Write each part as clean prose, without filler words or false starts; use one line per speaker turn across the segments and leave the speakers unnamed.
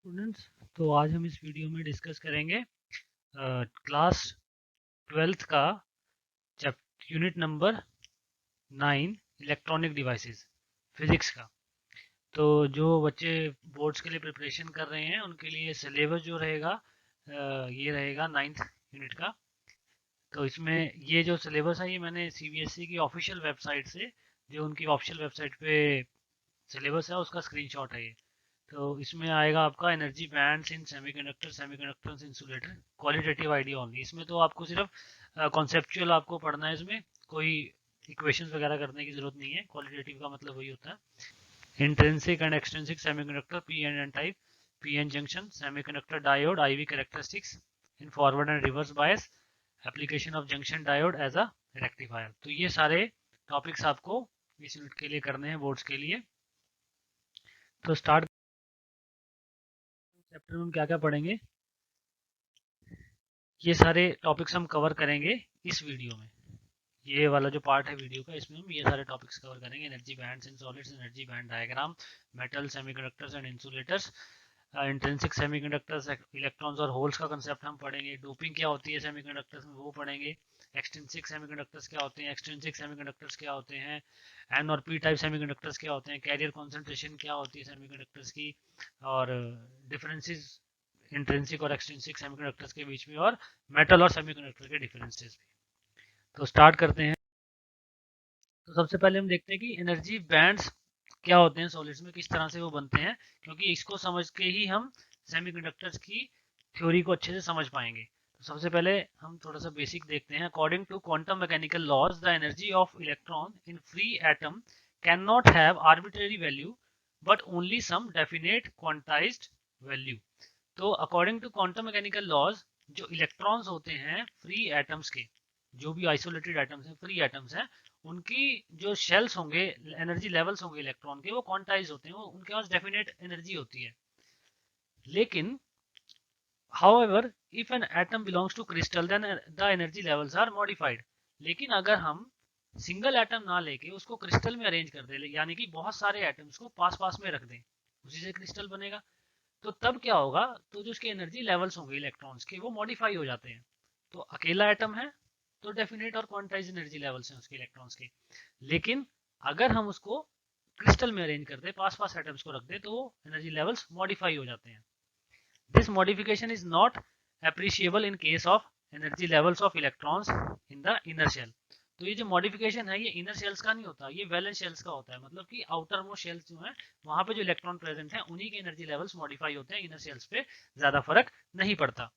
Students, तो आज हम इस वीडियो में डिस्कस करेंगे क्लास 12th का unit number 9 electronic devices physics का। तो जो बच्चे बोर्ड्स के लिए प्रिपरेशन कर रहे हैं उनके लिए सिलेबस जो रहेगा ये रहेगा 9th यूनिट का। तो इसमें ये जो सिलेबस है ये मैंने सीबीएसई की ऑफिशियल वेबसाइट से, जो उनकी ऑफिशियल वेबसाइट पे सिलेबस है उसका स्क्रीनशॉट है ये। तो इसमें आएगा आपका energy bands in semiconductor, semiconductors insulator, qualitative idea only. इसमें तो आपको सिर्फ कॉन्सेप्चुअल आपको पढ़ना है, इसमें कोई इक्वेशंस वगैरह करने की जरूरत नहीं है। क्वालिटेटिव का मतलब वही होता है। Intrinsic and extrinsic semiconductor, P N type, PN junction, semiconductor diode, IV characteristics in forward and reverse bias, application of junction diode as a rectifier. तो ये सारे टॉपिक्स आपको इस यूनिट के लिए करने हैं, बोर्ड्स के लिए। तो स्टार्ट चैप्टर में हम क्या क्या पढ़ेंगे, ये सारे टॉपिक्स हम कवर करेंगे इस वीडियो में। ये वाला जो पार्ट है वीडियो का, इसमें हम ये सारे टॉपिक्स कवर करेंगे। Energy bands in solids, energy band diagram, metal, semiconductors and insulators, intrinsic semiconductors, electrons और होल्स का कंसेप्ट हम पढ़ेंगे। डोपिंग क्या होती है सेमीकंडक्टर्स में वो पढ़ेंगे। एक्सट्रिंसिक सेमीकंडक्टर्स क्या होते हैं, एक्सट्रिंसिक सेमीकंडक्टर्स क्या होते हैं, एन और पी टाइप सेमीकंडक्टर्स क्या होते हैं, कैरियर कॉन्सेंट्रेशन क्या होती है सेमीकंडक्टर्स की, और डिफरेंसेस इंट्रिंसिक और एक्सट्रिंसिक सेमीकंडक्टर्स के बीच में, और मेटल और सेमीकंडक्टर के डिफरेंसेस भी। तो स्टार्ट करते हैं। तो सबसे पहले हम देखते हैं कि एनर्जी बैंड्स क्या होते हैं सॉलिड्स में, किस तरह से वो बनते हैं, क्योंकि इसको समझ के ही हम सेमीकंडक्टर्स की थ्योरी को अच्छे से समझ पाएंगे। तो सबसे पहले हम थोड़ा सा बेसिक देखते हैं। According to quantum mechanical laws, the energy of electron in free atom can not have arbitrary value but only some definite quantized value. तो according to quantum mechanical laws, जो इलेक्ट्रॉन्स होते हैं फ्री एटम्स के, जो भी isolated atoms हैं, free atoms हैं, उनकी जो शेल्स होंगे, एनर्जी लेवल्स होंगे इलेक्ट्रॉन के, वो क्वांटाइज होते हैं, वो उनके पास डेफिनेट एनर्जी होती है। लेकिन however if an atom belongs to crystal then the energy levels are modified। लेकिन अगर हम सिंगल एटम ना लेके उसको क्रिस्टल में अरेंज कर दे, यानी कि बहुत सारे एटम्स को पास पास में रख दें, उसी से क्रिस्टल बनेगा, तो तब क्या होगा, तो जो उसके एनर्जी लेवल्स होंगे इलेक्ट्रॉन्स के, वो मॉडिफाई हो जाते हैं। तो अकेला एटम है तो डेफिनेट और क्वांटाइज एनर्जी लेवल्स हैं उसके इलेक्ट्रॉन्स के। लेकिन अगर हम उसको क्रिस्टल में अरेंज कर दे, पास पास एटम्स को रख दे, तो वो एनर्जी लेवल्स मॉडिफाई हो जाते हैं। This modification is not appreciable in case of energy levels of electrons in the inner shell. तो ये जो मॉडिफिकेशन है ये इनर शेल्स का नहीं होता, ये वैलेंस शेल्स का होता है। मतलब कि आउटर मोस्ट शेल्स जो है वहां पे जो इलेक्ट्रॉन प्रेजेंट है उन्हीं के एनर्जी लेवल्स मॉडिफाई होते हैं, इनर शेल्स पे ज्यादा फर्क नहीं पड़ता।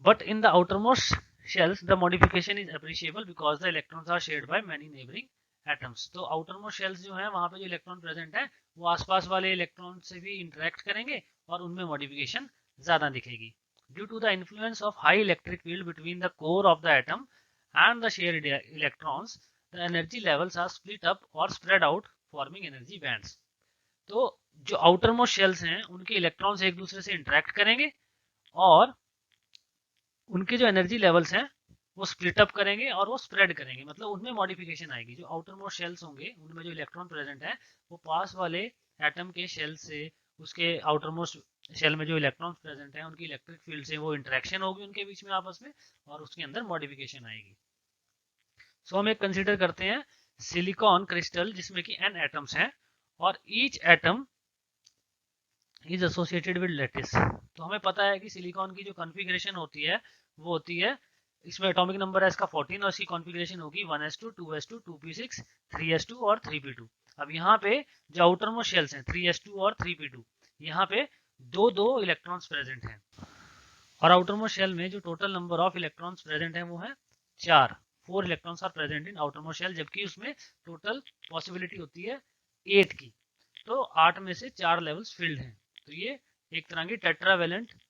But in the outer most shells the modification is appreciable because the electrons are shared by many neighboring atoms। तो आउटर मोस्ट शेल्स जो है वहां पे जो इलेक्ट्रॉन प्रेजेंट है वो आसपास वाले इलेक्ट्रॉन से भी इंटरेक्ट करेंगे और उनमें मॉडिफिकेशन ज्यादा दिखेगी। Due to the influence of high electric field between the core of the atom and the shared electrons, the energy levels are split up और spread out forming energy bands. तो जो outer most shells हैं उनके electrons एक दूसरे से interact करेंगे और उनके जो एनर्जी लेवल्स हैं वो स्प्लिट अप करेंगे और वो स्प्रेड करेंगे, मतलब उनमें मॉडिफिकेशन आएगी। जो आउटर मोस्ट शेल्स होंगे उनमें जो इलेक्ट्रॉन प्रेजेंट है वो पास वाले एटम के शेल से, उसके आउटर मोस्ट शेल में जो इलेक्ट्रॉन प्रेजेंट है उनकी इलेक्ट्रिक फील्ड से वो इंटरेक्शन होगी उनके बीच में आपस में, और उसके अंदर मॉडिफिकेशन आएगी। सो हम एक कंसिडर करते हैं सिलिकॉन क्रिस्टल जिसमें कि n एटम्स हैं और each atom is associated with lattice. तो हमें पता है कि सिलिकॉन की जो कॉन्फ़िगरेशन होती है वो होती है, इसमें एटॉमिक नंबर है इसका 14 और इसकी कॉन्फ़िगरेशन होगी 1s2 2s2 2p6 3s2 और 3p2। अब यहाँ पे जो आउटर मोस्ट शेल्स हैं 3s2 और 3p2, यहाँ पे दो दो इलेक्ट्रॉन्स प्रेजेंट हैं, और आउटर मोस्ट शेल में जो total number of electrons present है वो है 4। 4 electrons are present in outer most shell, जबकि उसमें टोटल पॉसिबिलिटी होती है 8 की। तो 8 में से 4 लेवल्स फिल्ड हैं। तो ये एक तरह की टेट्रावेलेंट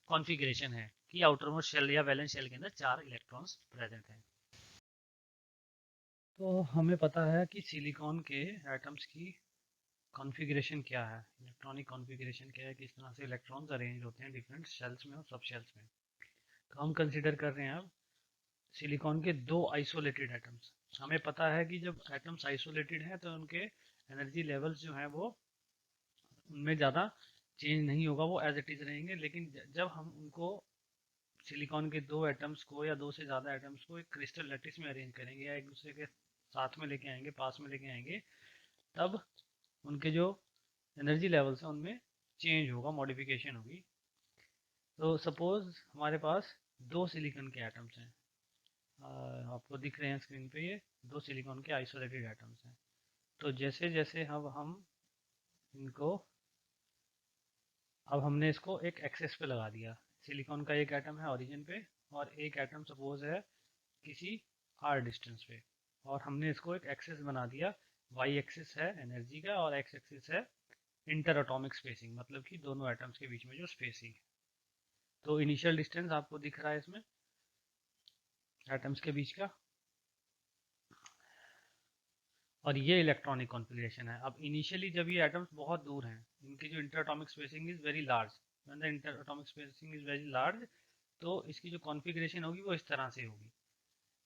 कॉन्फ़िगरेशन है कि आउटर मोस्ट शेल या वैलेंस शेल के अंदर 4 इलेक्ट्रॉन्स प्रेजेंट हैं। तो हमें पता है कि सिलिकॉन के एटम्स की कॉन्फ़िगरेशन क्या है, इलेक्ट्रॉनिक कॉन्फ़िगरेशन क्या है, किस तरह से इलेक्ट्रॉन्स अरेंज होते हैं डिफरेंट शेल्स में और सब शेल्स में। तो हम कंसिडर कर रहे हैं अब सिलिकॉन के दो आइसोलेटेड एटम्स। हमें पता है कि जब एटम्स आइसोलेटेड हैं तो उनके एनर्जी लेवल्स जो हैं वो उनमें ज़्यादा चेंज नहीं होगा, वो एज इट इज रहेंगे। लेकिन जब हम उनको सिलिकॉन के दो एटम्स को या दो से ज़्यादा एटम्स को एक क्रिस्टल लैटिस में अरेंज करेंगे या एक दूसरे के साथ में लेके आएंगे, पास में लेके आएंगे, तब उनके जो एनर्जी लेवल्स हैं उनमें चेंज होगा, मॉडिफिकेशन होगी। तो सपोज हमारे पास दो सिलिकॉन के एटम्स हैं, आपको दिख रहे हैं स्क्रीन पे, ये दो सिलिकॉन के आइसोलेटेड एटम्स हैं। तो जैसे जैसे हम इनको, अब हमने इसको एक एक्सेस पे लगा दिया, सिलिकॉन का एक एटम है ओरिजिन पे और एक एटम सपोज है किसी r डिस्टेंस पे, और हमने इसको एक एक्सेस बना दिया। y एक्सिस है एनर्जी का और x एक्सिस है इंटर एटॉमिक स्पेसिंग, मतलब कि दोनों एटम्स के बीच में जो स्पेसिंग है। तो इनिशियल डिस्टेंस आपको दिख रहा है इसमें एटम्स के बीच का, और ये इलेक्ट्रॉनिक कॉन्फ़िगरेशन है। अब इनिशियली जब ये एटम्स बहुत दूर हैं, इनकी जो inter atomic spacing is very large, when the inter atomic spacing is very large, तो इसकी जो कॉन्फ़िगरेशन होगी वो इस तरह से होगी।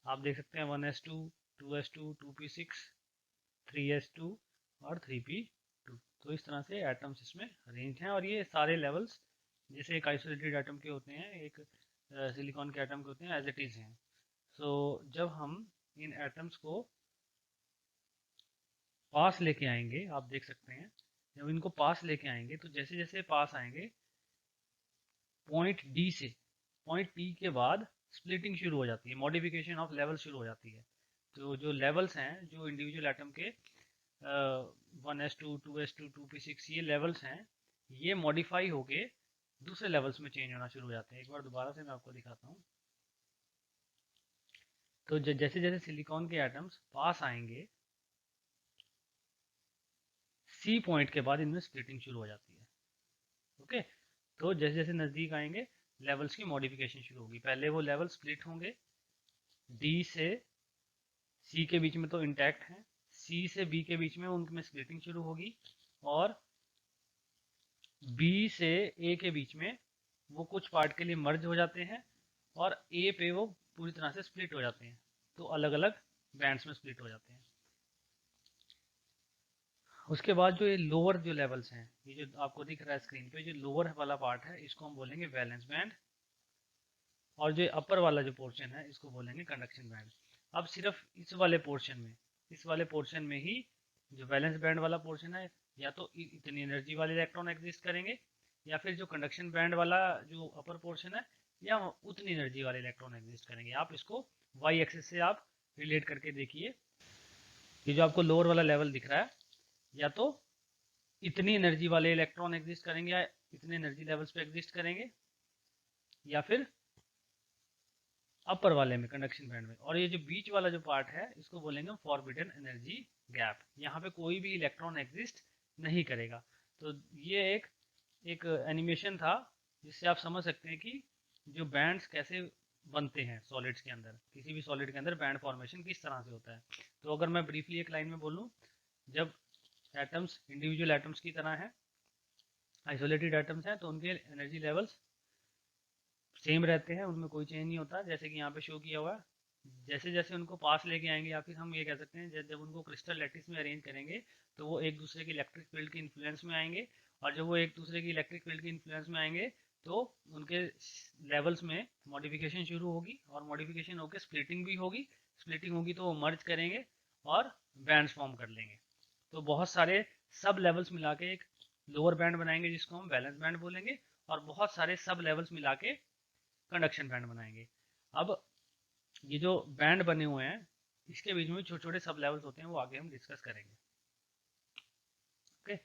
आप देख सकते हैं 1s2, 2s2, 2p6, 3s2 और 3p2। तो इस तरह से एटम्स इसमें अरेंज हैं, और ये सारे लेवल्स जैसे एक आइसोलेटेड एटम के होते हैं, एक सिलिकॉन के एटम के होते हैं, एज इट इज़ हैं। सो जब हम इन एटम्स को पास लेके आएंगे, आप देख सकते हैं जब इनको पास लेके आएंगे तो जैसे जैसे पास आएंगे पॉइंट डी से पॉइंट पी के बाद स्प्लिटिंग शुरू हो जाती है, मॉडिफिकेशन ऑफ लेवल शुरू हो जाती है। तो जो लेवल्स हैं, जो इंडिविजुअल एटम के 1s2, 2s2, 2p6, ये लेवल्स हैं, ये मॉडिफाई होके दूसरे लेवल्स में चेंज होना शुरू हो जाते हैं। एक बार दोबारा से मैं आपको दिखाता हूँ। तो जैसे जैसे सिलिकॉन के एटम्स पास आएंगे सी पॉइंट के बाद इनमें स्प्लिटिंग शुरू हो जाती है। ओके, तो जैसे जैसे नज़दीक आएंगे लेवल्स की मॉडिफिकेशन शुरू होगी। पहले वो लेवल स्प्लिट होंगे, डी से सी के बीच में तो इंटैक्ट हैं, सी से बी के बीच में उनमें स्प्लिटिंग शुरू होगी, और बी से ए के बीच में वो कुछ पार्ट के लिए मर्ज हो जाते हैं, और ए पे वो पूरी तरह से स्प्लिट हो जाते हैं। तो अलग अलग बैंड्स में स्प्लिट हो जाते हैं। उसके बाद जो ये लोअर जो लेवल्स हैं, ये जो आपको दिख रहा है स्क्रीन पे, जो लोअर वाला पार्ट है इसको हम बोलेंगे वैलेंस बैंड, और जो अपर वाला जो पोर्शन है इसको बोलेंगे कंडक्शन बैंड। अब सिर्फ इस वाले पोर्शन में ही जो वैलेंस बैंड वाला पोर्शन है, या तो इतनी एनर्जी वाले इलेक्ट्रॉन एग्जिस्ट करेंगे, या फिर जो कंडक्शन बैंड वाला जो अपर पोर्शन है, या उतनी एनर्जी वाले इलेक्ट्रॉन एग्जिस्ट करेंगे। आप इसको वाई एक्सिस से आप रिलेट करके देखिए, ये जो आपको लोअर वाला लेवल दिख रहा है, या तो इतनी एनर्जी वाले इलेक्ट्रॉन एग्जिस्ट करेंगे या इतने एनर्जी लेवल्स पे एग्जिस्ट करेंगे, या फिर अपर वाले में कंडक्शन बैंड में। और ये जो बीच वाला जो पार्ट है इसको बोलेंगे फॉरबिडन एनर्जी गैप, यहाँ पे कोई भी इलेक्ट्रॉन एग्जिस्ट नहीं करेगा। तो ये एक एनिमेशन था जिससे आप समझ सकते हैं कि जो बैंड्स कैसे बनते हैं सॉलिड्स के अंदर, किसी भी सॉलिड के अंदर बैंड फॉर्मेशन किस तरह से होता है। तो अगर मैं ब्रीफली एक लाइन में बोलूँ, जब एटम्स इंडिविजुअल एटम्स की तरह हैं, आइसोलेटेड एटम्स हैं, तो उनके एनर्जी लेवल्स सेम रहते हैं, उनमें कोई चेंज नहीं होता, जैसे कि यहाँ पे शो किया हुआ है। जैसे जैसे उनको पास लेके आएंगे, या फिर हम ये कह सकते हैं जब उनको क्रिस्टल लैटिस में अरेंज करेंगे, तो वो एक दूसरे के इलेक्ट्रिक फील्ड के इन्फ्लुएंस में आएंगे, और जब वो एक दूसरे की इलेक्ट्रिक फील्ड के इन्फ्लुएंस में आएंगे तो उनके लेवल्स में मॉडिफिकेशन शुरू होगी, और मॉडिफिकेशन होकर स्प्लिटिंग भी होगी। स्प्लिटिंग होगी तो वो मर्ज करेंगे और बैंड्स फॉर्म कर लेंगे। तो बहुत सारे सब लेवल्स मिला के एक लोअर बैंड बनाएंगे जिसको हम बैलेंस बैंड बोलेंगे, और बहुत सारे सब लेवल्स मिला के कंडक्शन बैंड बनाएंगे। अब ये जो बैंड बने हुए हैं इसके बीच में छोटे छोटे सब लेवल्स होते हैं, वो आगे हम डिस्कस करेंगे। ओके,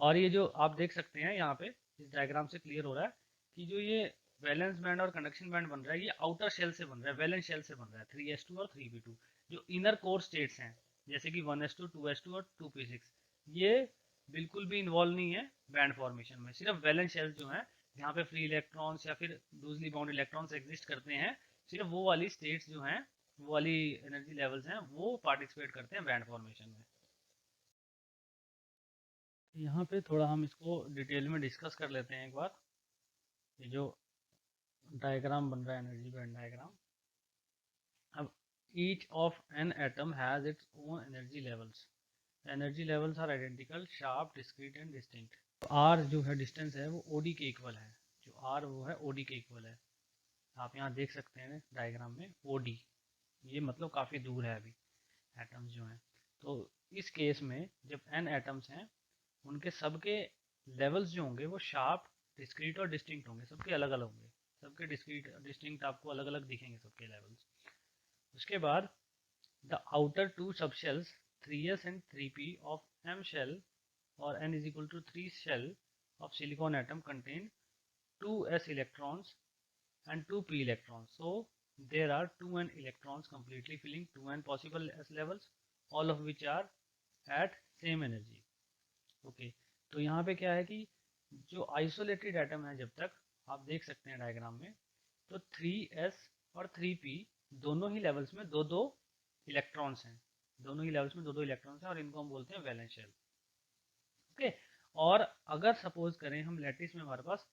और ये जो आप देख सकते हैं यहाँ पे इस डायग्राम से क्लियर हो रहा है कि जो ये वैलेंस बैंड और कंडक्शन बैंड बन रहा है, ये आउटर शेल से बन रहा है, वैलेंस शेल से बन रहा है, 3s2 और 3p2। जो इनर कोर स्टेट्स हैं जैसे कि 1s2, 2s2 और 2p6, ये बिल्कुल भी इन्वॉल्व नहीं है बैंड फॉर्मेशन में। सिर्फ वैलेंस शेल्स जो है जहाँ पे फ्री इलेक्ट्रॉन्स या फिर लूजली बाउंड इलेक्ट्रॉन्स एग्जिस्ट करते हैं, सिर्फ वो वाली स्टेट्स जो हैं, वो वाली एनर्जी लेवल्स हैं, वो पार्टिसिपेट करते हैं बैंड फॉर्मेशन में। यहाँ पे थोड़ा हम इसको डिटेल में डिस्कस कर लेते हैं एक बार। ये जो डायग्राम बन रहा है एनर्जी बैंड डायग्राम, अब each of an atom has its own energy levels. The energy levels are identical, sharp, discrete and distinct. R जो है डिस्टेंस है वो ओडी के इक्वल है, जो आर वो है ओडी के इक्वल है। आप यहाँ देख सकते हैं डायग्राम में ओडी, ये मतलब काफ़ी दूर है अभी एटम्स जो हैं। तो इस केस में जब n एटम्स हैं उनके सबके लेवल्स जो होंगे वो शार्प, डिस्क्रीट और डिस्टिंक्ट होंगे, सबके अलग अलग होंगे, सबके डिस्क्रीट डिस्टिंक्ट आपको अलग अलग दिखेंगे सबके लेवल्स। उसके बाद the outer two subshells 3s and 3p of m shell or n is equal to 3 shell of silicon atom contain 2s electrons and 2p electrons. So there are 2n electrons completely filling 2n possible s levels, all of which are at same energy. Okay, तो यहाँ पे क्या है कि जो isolated atom है, जब तक आप देख सकते हैं डायग्राम में, तो 3s और 3p दोनों ही लेवल्स में दो दो इलेक्ट्रॉन्स हैं, दोनों ही लेवल्स में दो दो इलेक्ट्रॉन्स हैं और इनको हम बोलते हैं वैलेंस शेल। ओके, और अगर सपोज करें हम लैटिस में हमारे पास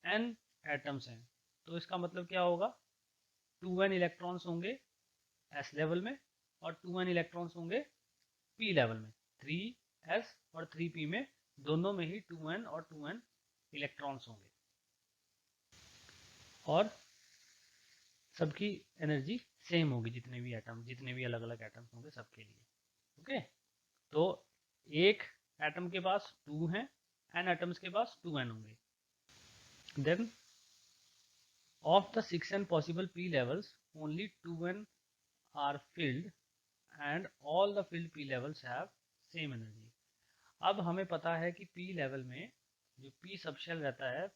n एटम्स हैं, तो इसका मतलब क्या होगा, 2n इलेक्ट्रॉन्स होंगे s लेवल में और 2n इलेक्ट्रॉन्स होंगे p लेवल में। 3s और 3p में दोनों में ही 2n और 2n इलेक्ट्रॉन्स होंगे और सबकी एनर्जी सेम होगी, जितने भी एटम, जितने भी अलग अलग एटम्स होंगे सबके लिए। ओके, तो एक एटम के पास 2 हैं, n एटम्स के पास 2n होंगे। Then of the 6n possible p levels only 2n are filled and all the filled p levels have same energy। अब हमें पता है कि p लेवल में जो p सबशेल रहता है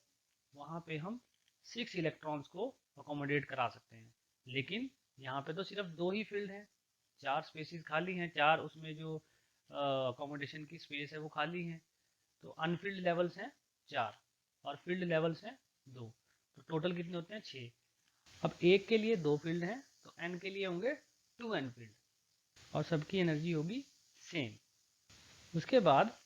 वहाँ पे हम 6 इलेक्ट्रॉन्स को अकोमोडेट करा सकते हैं, लेकिन यहाँ पे तो सिर्फ 2 ही फील्ड हैं, 4 स्पेसिस खाली हैं, 4 उसमें जो अकोमोडेशन की स्पेस है वो खाली है। तो अनफिल्ड लेवल्स हैं 4 और फील्ड लेवल्स हैं 2, तो टोटल कितने होते हैं 6। अब एक के लिए 2 फील्ड हैं तो n के लिए होंगे 2n फील्ड और सबकी एनर्जी होगी सेम। उसके बाद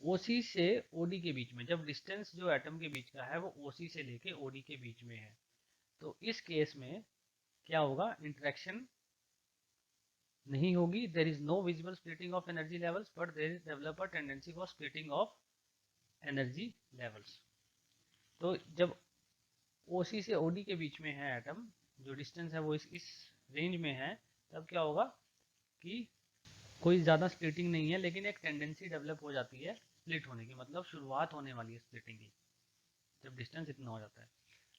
OC से OD के बीच में, जब डिस्टेंस जो एटम के बीच का है वो OC से लेके OD के बीच में है, तो इस केस में क्या होगा, इंटरेक्शन नहीं होगी, there is no visible splitting of energy levels but there is develop a tendency for splitting of energy levels. तो जब OC से OD के बीच में है एटम, जो डिस्टेंस है वो इस रेंज में है, तब क्या होगा कि कोई ज़्यादा स्प्लिटिंग नहीं है, लेकिन एक टेंडेंसी डेवलप हो जाती है स्प्लिट होने की, मतलब शुरुआत होने वाली है स्प्लिटिंग की जब डिस्टेंस इतना हो जाता है।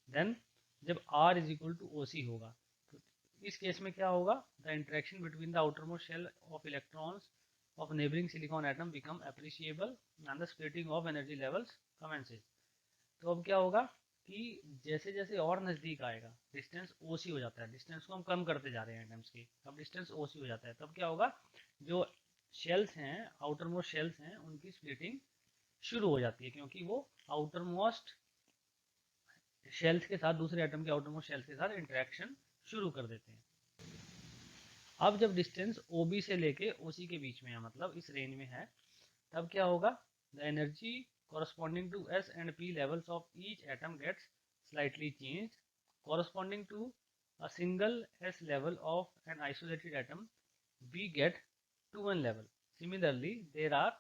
देन जब R is equal to OC होगा, तो इस केस में क्या होगा, the interaction between the outer most shell of electrons of neighbouring silicon atom become appreciable and the splitting of energy levels commences. तो अब क्या होगा कि जैसे जैसे और नज़दीक आएगा डिस्टेंस OC हो जाता है, डिस्टेंस को हम कम करते जा रहे हैं एटम्स की, अब डिस्टेंस OC हो जाता है, तब क्या होगा, जो शेल्स हैं, आउटर मोस्ट शेल्स हैं, उनकी स्प्लिटिंग शुरू हो जाती है, क्योंकि वो आउटर मोस्ट शेल्स के साथ, दूसरे एटम के आउटर मोस्ट शेल्स के साथ इंटरेक्शन शुरू कर देते हैं। अब जब डिस्टेंस OB से लेके OC के बीच में है, मतलब इस रेंज में है, तब क्या होगा, the energy corresponding to S and P levels of each atom gets slightly changed corresponding to a single S level of an isolated atom. We get 2n level. Similarly, there are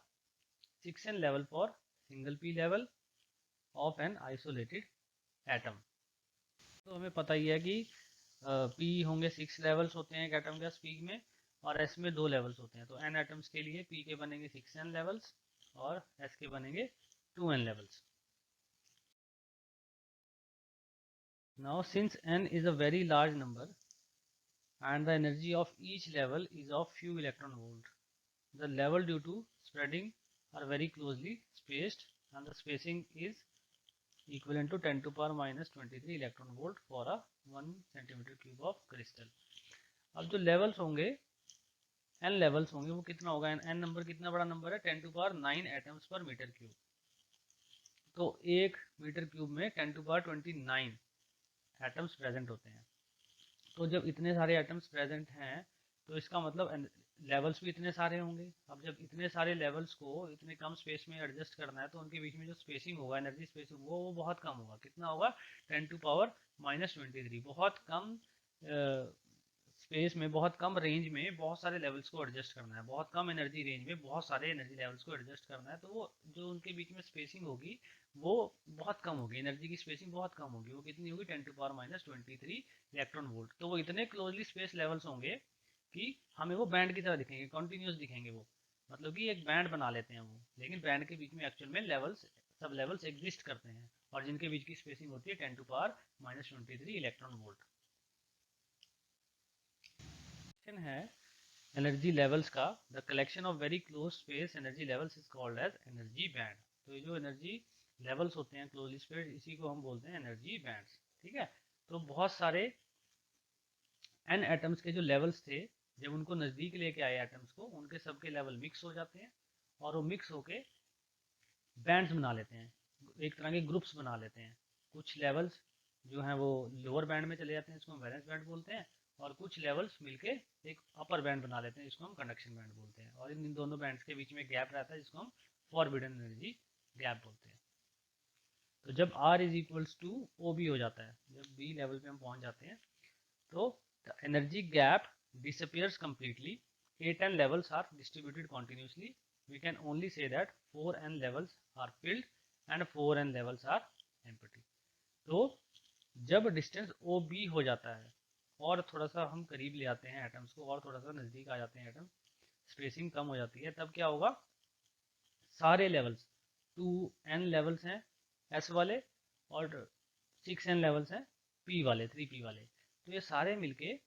6n level for single P level of an isolated atom. तो हमें पता ही है कि P होंगे 6 levels होते हैं एक atom के स्पीक में और S में 2 लेवल्स होते हैं, तो n एटम्स के लिए P के बनेंगे 6n लेवल्स और S के बनेंगे 2n levels. Now since n is a very large number and the energy of each level is of few electron volt, the level due to spreading are very closely spaced and the spacing is equivalent to 10 to power minus 23 electron volt for a 1 centimeter cube of crystal. अब जो levels होंगे, n levels होंगे, वो कितना होगा, n number कितना बड़ा number है, 10 to power 9 atoms per metre cube, तो 1 मीटर क्यूब में 10 टू पावर 29 एटम्स प्रेजेंट होते हैं। तो जब इतने सारे एटम्स प्रेजेंट हैं तो इसका मतलब लेवल्स भी इतने सारे होंगे। अब जब इतने सारे लेवल्स को इतने कम स्पेस में एडजस्ट करना है तो उनके बीच में जो स्पेसिंग होगा, एनर्जी स्पेसिंग, वो बहुत कम होगा। कितना होगा, 10 टू पावर माइनस 23, बहुत कम स्पेस में बहुत कम रेंज में बहुत सारे लेवल्स को एडजस्ट करना है, बहुत कम एनर्जी रेंज में बहुत सारे एनर्जी लेवल्स को एडजस्ट करना है, तो वो जो उनके बीच में स्पेसिंग होगी वो बहुत कम होगी, एनर्जी की स्पेसिंग बहुत कम होगी। वो कितनी होगी? 10⁻23 इलेक्ट्रॉन वोल्ट। तो वो इतने क्लोजली स्पेस लेवल्स होंगे कि हमें वो बैंड की तरह दिखेंगे, कॉन्टिन्यूस दिखेंगे वो, मतलब कि एक बैंड बना लेते हैं वो, लेकिन बैंड के बीच में एक्चुअल में लेवल्स, सब लेवल्स एग्जिस्ट करते हैं, और जिनके बीच की स्पेसिंग होती है 10⁻23 इलेक्ट्रॉन वोल्ट। है एनर्जी लेवल्स का, the collection of very close space energy levels is called as energy band. तो ये जो एनर्जी लेवल्स होते हैं क्लोजली स्पेस, इसी को हम बोलते हैं एनर्जी बैंड्स। ठीक है, तो बहुत सारे एन एटम्स के जो लेवल्स थे, जब उनको नज़दीक लेके आए एटम्स को, उनके सबके लेवल मिक्स हो जाते हैं, और वो मिक्स होके बैंड्स बना लेते हैं, एक तरह के ग्रुप्स बना लेते हैं। कुछ लेवल्स जो हैं वो लोअर बैंड में चले जाते हैं, इसको हम वैलेंस बैंड बोलते हैं, और कुछ लेवल्स मिलके एक अपर बैंड बना लेते हैं, जिसको हम कंडक्शन बैंड बोलते हैं। और इन दोनों बैंड्स के बीच में गैप रहता है, जिसको हम फॉरबिडन एनर्जी गैप बोलते हैं। तो जब R is equals to O B हो जाता है, जब B लेवल पे हम पहुंच जाते हैं, तो the energy gap disappears completely. 8n levels are distributed continuously. We can only say that 4n levels are filled and 4n levels are empty. तो जब डिस्टेंस ओ बी हो जाता है और थोड़ा सा हम करीब ले आते हैं एटम्स को, और थोड़ा सा नज़दीक आ जाते हैं एटम, स्पेसिंग कम हो जाती है, तब क्या होगा? सारे लेवल्स 2n लेवल्स हैं S वाले, और 6n लेवल्स हैं P वाले, 3P वाले, तो ये सारे मिलके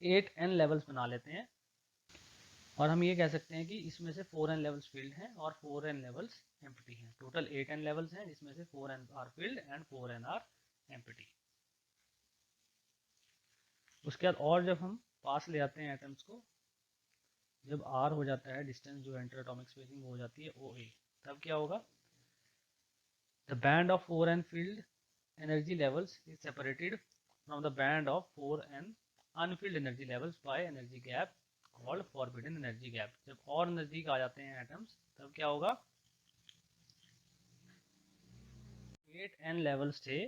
8n लेवल्स बना लेते हैं। और हम ये कह सकते हैं कि इसमें से 4n लेवल्स फील्ड हैं और 4n लेवल्स एम्प्टी हैं। टोटल 8n लेवल्स हैं, जिसमें से 4n are filled and 4n are empty. उसके बाद और जब हम पास ले आते हैं एटम्स को, जब r हो जाता है डिस्टेंस, जो इंटर एटॉमिक स्पेसिंग हो जाती है OA, तब क्या होगा? The band of 4n field energy levels is separated from the band of 4n unfilled energy levels by energy gap called forbidden energy gap। जब और नजदीक आ जाते हैं एटम्स, तब क्या होगा? 8n लेवल्स थे,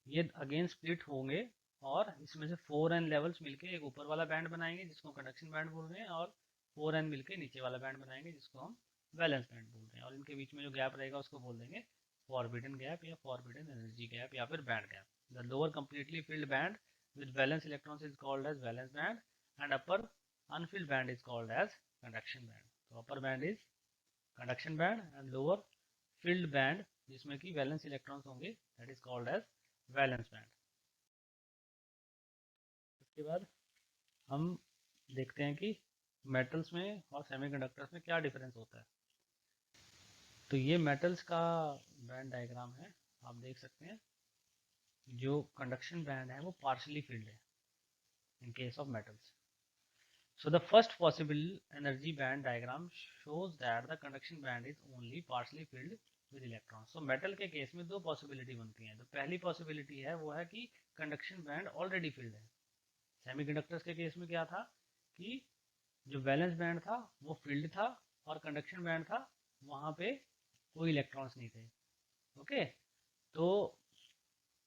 ये अगेन स्प्लिट होंगे, और इसमें से 4n लेवल्स मिलके एक ऊपर वाला बैंड बनाएंगे, जिसको कंडक्शन बैंड बोल रहे हैं, और 4n मिलके नीचे वाला बैंड बनाएंगे, जिसको हम वैलेंस बैंड बोल रहे हैं। और इनके बीच में जो गैप रहेगा उसको बोल देंगे फॉरबिडन गैप या फॉरबिडन एनर्जी गैप या फिर band gap. The lower completely filled band with valence electrons is called as valence band, and upper unfilled band is called as conduction band। तो upper band is conduction band and lower filled band जिसमें कि valence electrons होंगे, that is called as valence band। उसके बाद हम देखते हैं कि मेटल्स में और सेमीकंडक्टर्स में क्या डिफरेंस होता है। तो ये मेटल्स का बैंड डायग्राम है, आप देख सकते हैं। जो कंडक्शन बैंड है वो पार्शली फिल्ड है in case of metals। So the first possible energy band diagram shows that the conduction band is only partially filled with electrons। So metal के केस में दो पॉसिबिलिटी बनती हैं। तो पहली पॉसिबिलिटी है वो है कि कंडक्शन बैंड ऑलरेडी फिल्ड है। सेमीकंडक्टर्स के केस में क्या था कि जो वैलेंस बैंड था वो फिल्ड था, और कंडक्शन बैंड था वहाँ पे कोई इलेक्ट्रॉन्स नहीं थे। ओके, तो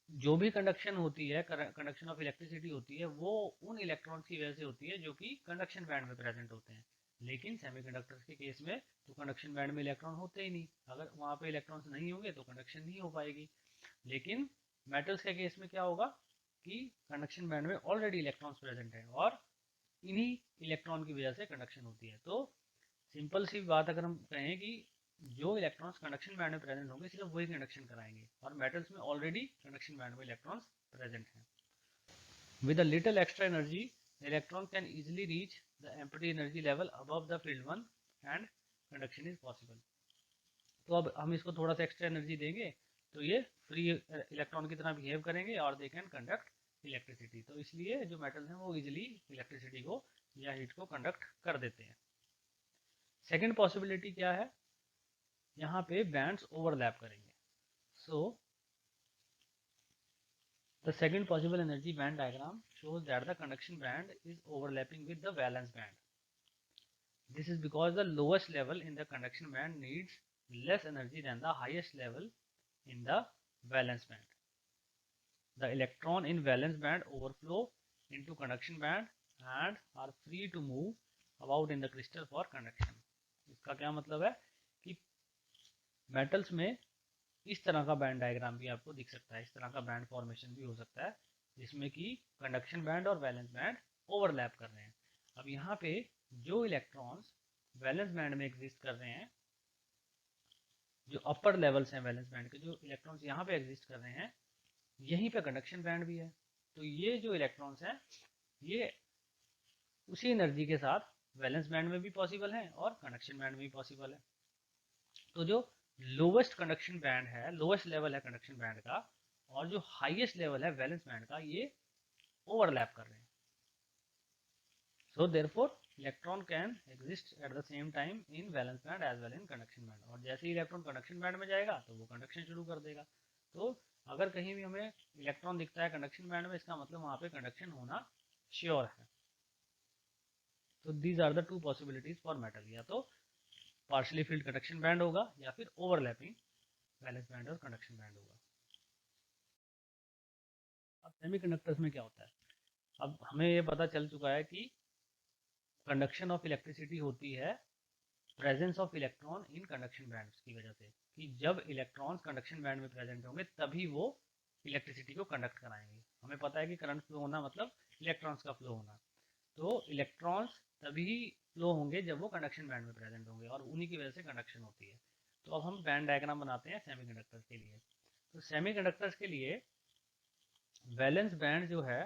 जो भी कंडक्शन होती है, कंडक्शन ऑफ इलेक्ट्रिसिटी होती है, वो उन इलेक्ट्रॉन्स की वजह से होती है जो कि कंडक्शन बैंड में प्रेजेंट होते हैं। लेकिन सेमीकंडक्टर्स के केस में तो कंडक्शन बैंड में इलेक्ट्रॉन होते ही नहीं, अगर वहाँ पे इलेक्ट्रॉन्स नहीं होंगे तो कंडक्शन नहीं हो पाएगी। लेकिन मेटल्स के केस में क्या होगा कि कंडक्शन बैंड में ऑलरेडी इलेक्ट्रॉन्स प्रेजेंट है, और इन्हीं इलेक्ट्रॉन की वजह से कंडक्शन होती है। तो सिंपल सी बात अगर हम कहें कि जो इलेक्ट्रॉन्स कंडक्शन बैंड में प्रेजेंट होंगे सिर्फ वही कंडक्शन कराएंगे, और मेटल्स में ऑलरेडी कंडक्शन बैंड में इलेक्ट्रॉन्स प्रेजेंट हैं। With a little extra energy the electron can easily reach the empty energy level above the field one and conduction is possible. तो अब हम इसको थोड़ा सा एक्स्ट्रा एनर्जी देंगे तो ये फ्री इलेक्ट्रॉन की तरह बिहेव करेंगे, और दे कैन कंडक्ट इलेक्ट्रिसिटी। तो इसलिए जो मेटल्स हैं वो इजिली इलेक्ट्रिसिटी को या हीट को कंडक्ट कर देते हैं। सेकेंड पॉसिबिलिटी क्या है? यहाँ पे बैंड्स ओवरलैप करेंगे। So the second possible energy band diagram shows that the conduction band is overlapping with the valence band। This is because the lowest level in the conduction band needs less energy than the highest level in the valence band। The electron in valence band overflow into conduction band and are free to move about in the crystal for conduction. इसका क्या मतलब है कि metals में इस तरह का band diagram भी आपको दिख सकता है, इस तरह का बैंड फॉर्मेशन भी हो सकता है जिसमें कि कंडक्शन बैंड और वैलेंस बैंड ओवरलैप कर रहे हैं। अब यहाँ पे जो इलेक्ट्रॉन्स वैलेंस बैंड में एग्जिस्ट कर रहे हैं, जो अपर लेवल्स हैं वैलेंस बैंड के, जो इलेक्ट्रॉन्स यहाँ पे एग्जिस्ट कर रहे हैं, यहीं पे कंडक्शन बैंड भी है। तो ये जो इलेक्ट्रॉन्स हैं ये उसी एनर्जी के साथ वैलेंस बैंड में भी पॉसिबल है और कंडक्शन बैंड में भी पॉसिबल है। तो जो लोवेस्ट कंडक्शन बैंड है, लोवेस्ट लेवल है कंडक्शन बैंड का, और जो हाईएस्ट लेवल है वैलेंस बैंड का, ये ओवरलैप कर रहे हैं। So therefore electron can exist at the same time in valence band as well in conduction band. और जैसे ही इलेक्ट्रॉन कंडक्शन बैंड में जाएगा तो वो कंडक्शन शुरू कर देगा। तो अगर कहीं भी हमें इलेक्ट्रॉन दिखता है कंडक्शन बैंड में, इसका मतलब वहां पे कंडक्शन होना श्योर है। तो these are the two possibilities for metal, या तो पार्शियली फिल्ड कंडक्शन बैंड होगा या फिर ओवरलैपिंग वैलेंस बैंड और कंडक्शन बैंड होगा। अब सेमीकंडक्टर्स में क्या होता है? अब हमें ये पता चल चुका है कि कंडक्शन ऑफ इलेक्ट्रिसिटी होती है presence of electron in conduction bands की वजह से, कि जब इलेक्ट्रॉन्स कंडक्शन बैंड में प्रेजेंट होंगे तभी वो इलेक्ट्रिसिटी को कंडक्ट कराएंगे। हमें पता है कि करंट फ्लो होना मतलब इलेक्ट्रॉन्स का फ्लो होना, तो इलेक्ट्रॉन्स तभी फ्लो होंगे जब वो कंडक्शन बैंड में प्रेजेंट होंगे और उन्हीं की वजह से कंडक्शन होती है। तो अब हम बैंड डायग्राम बनाते हैं सेमीकंडक्टर्स के लिए। तो सेमीकंडक्टर्स के लिए वैलेंस बैंड जो है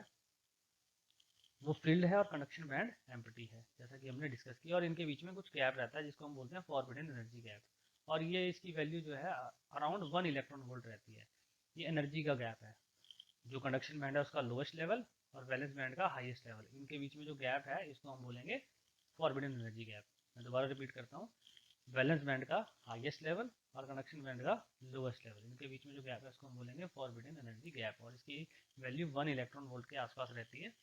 वो फिल्ड है और कंडक्शन बैंड एम्प्टी है, जैसा कि हमने डिस्कस किया। और इनके बीच में कुछ गैप रहता है जिसको हम बोलते हैं फॉरबिडन एनर्जी गैप, और ये इसकी वैल्यू जो है अराउंड 1 इलेक्ट्रॉन वोल्ट रहती है। ये एनर्जी का गैप है, जो कंडक्शन बैंड है उसका लोएस्ट लेवल और वैलेंस बैंड का हाईएस्ट लेवल, इनके बीच में जो गैप है इसको हम बोलेंगे फॉरबिडन एनर्जी गैप। मैं दोबारा रिपीट करता हूँ, वैलेंस बैंड का हाईएस्ट लेवल और कंडक्शन बैंड का लोएस्ट लेवल, इनके बीच में जो गैप है उसको हम बोलेंगे फॉरबिडन एनर्जी गैप, और इसकी वैल्यू 1 इलेक्ट्रॉन वोल्ट के आसपास रहती है।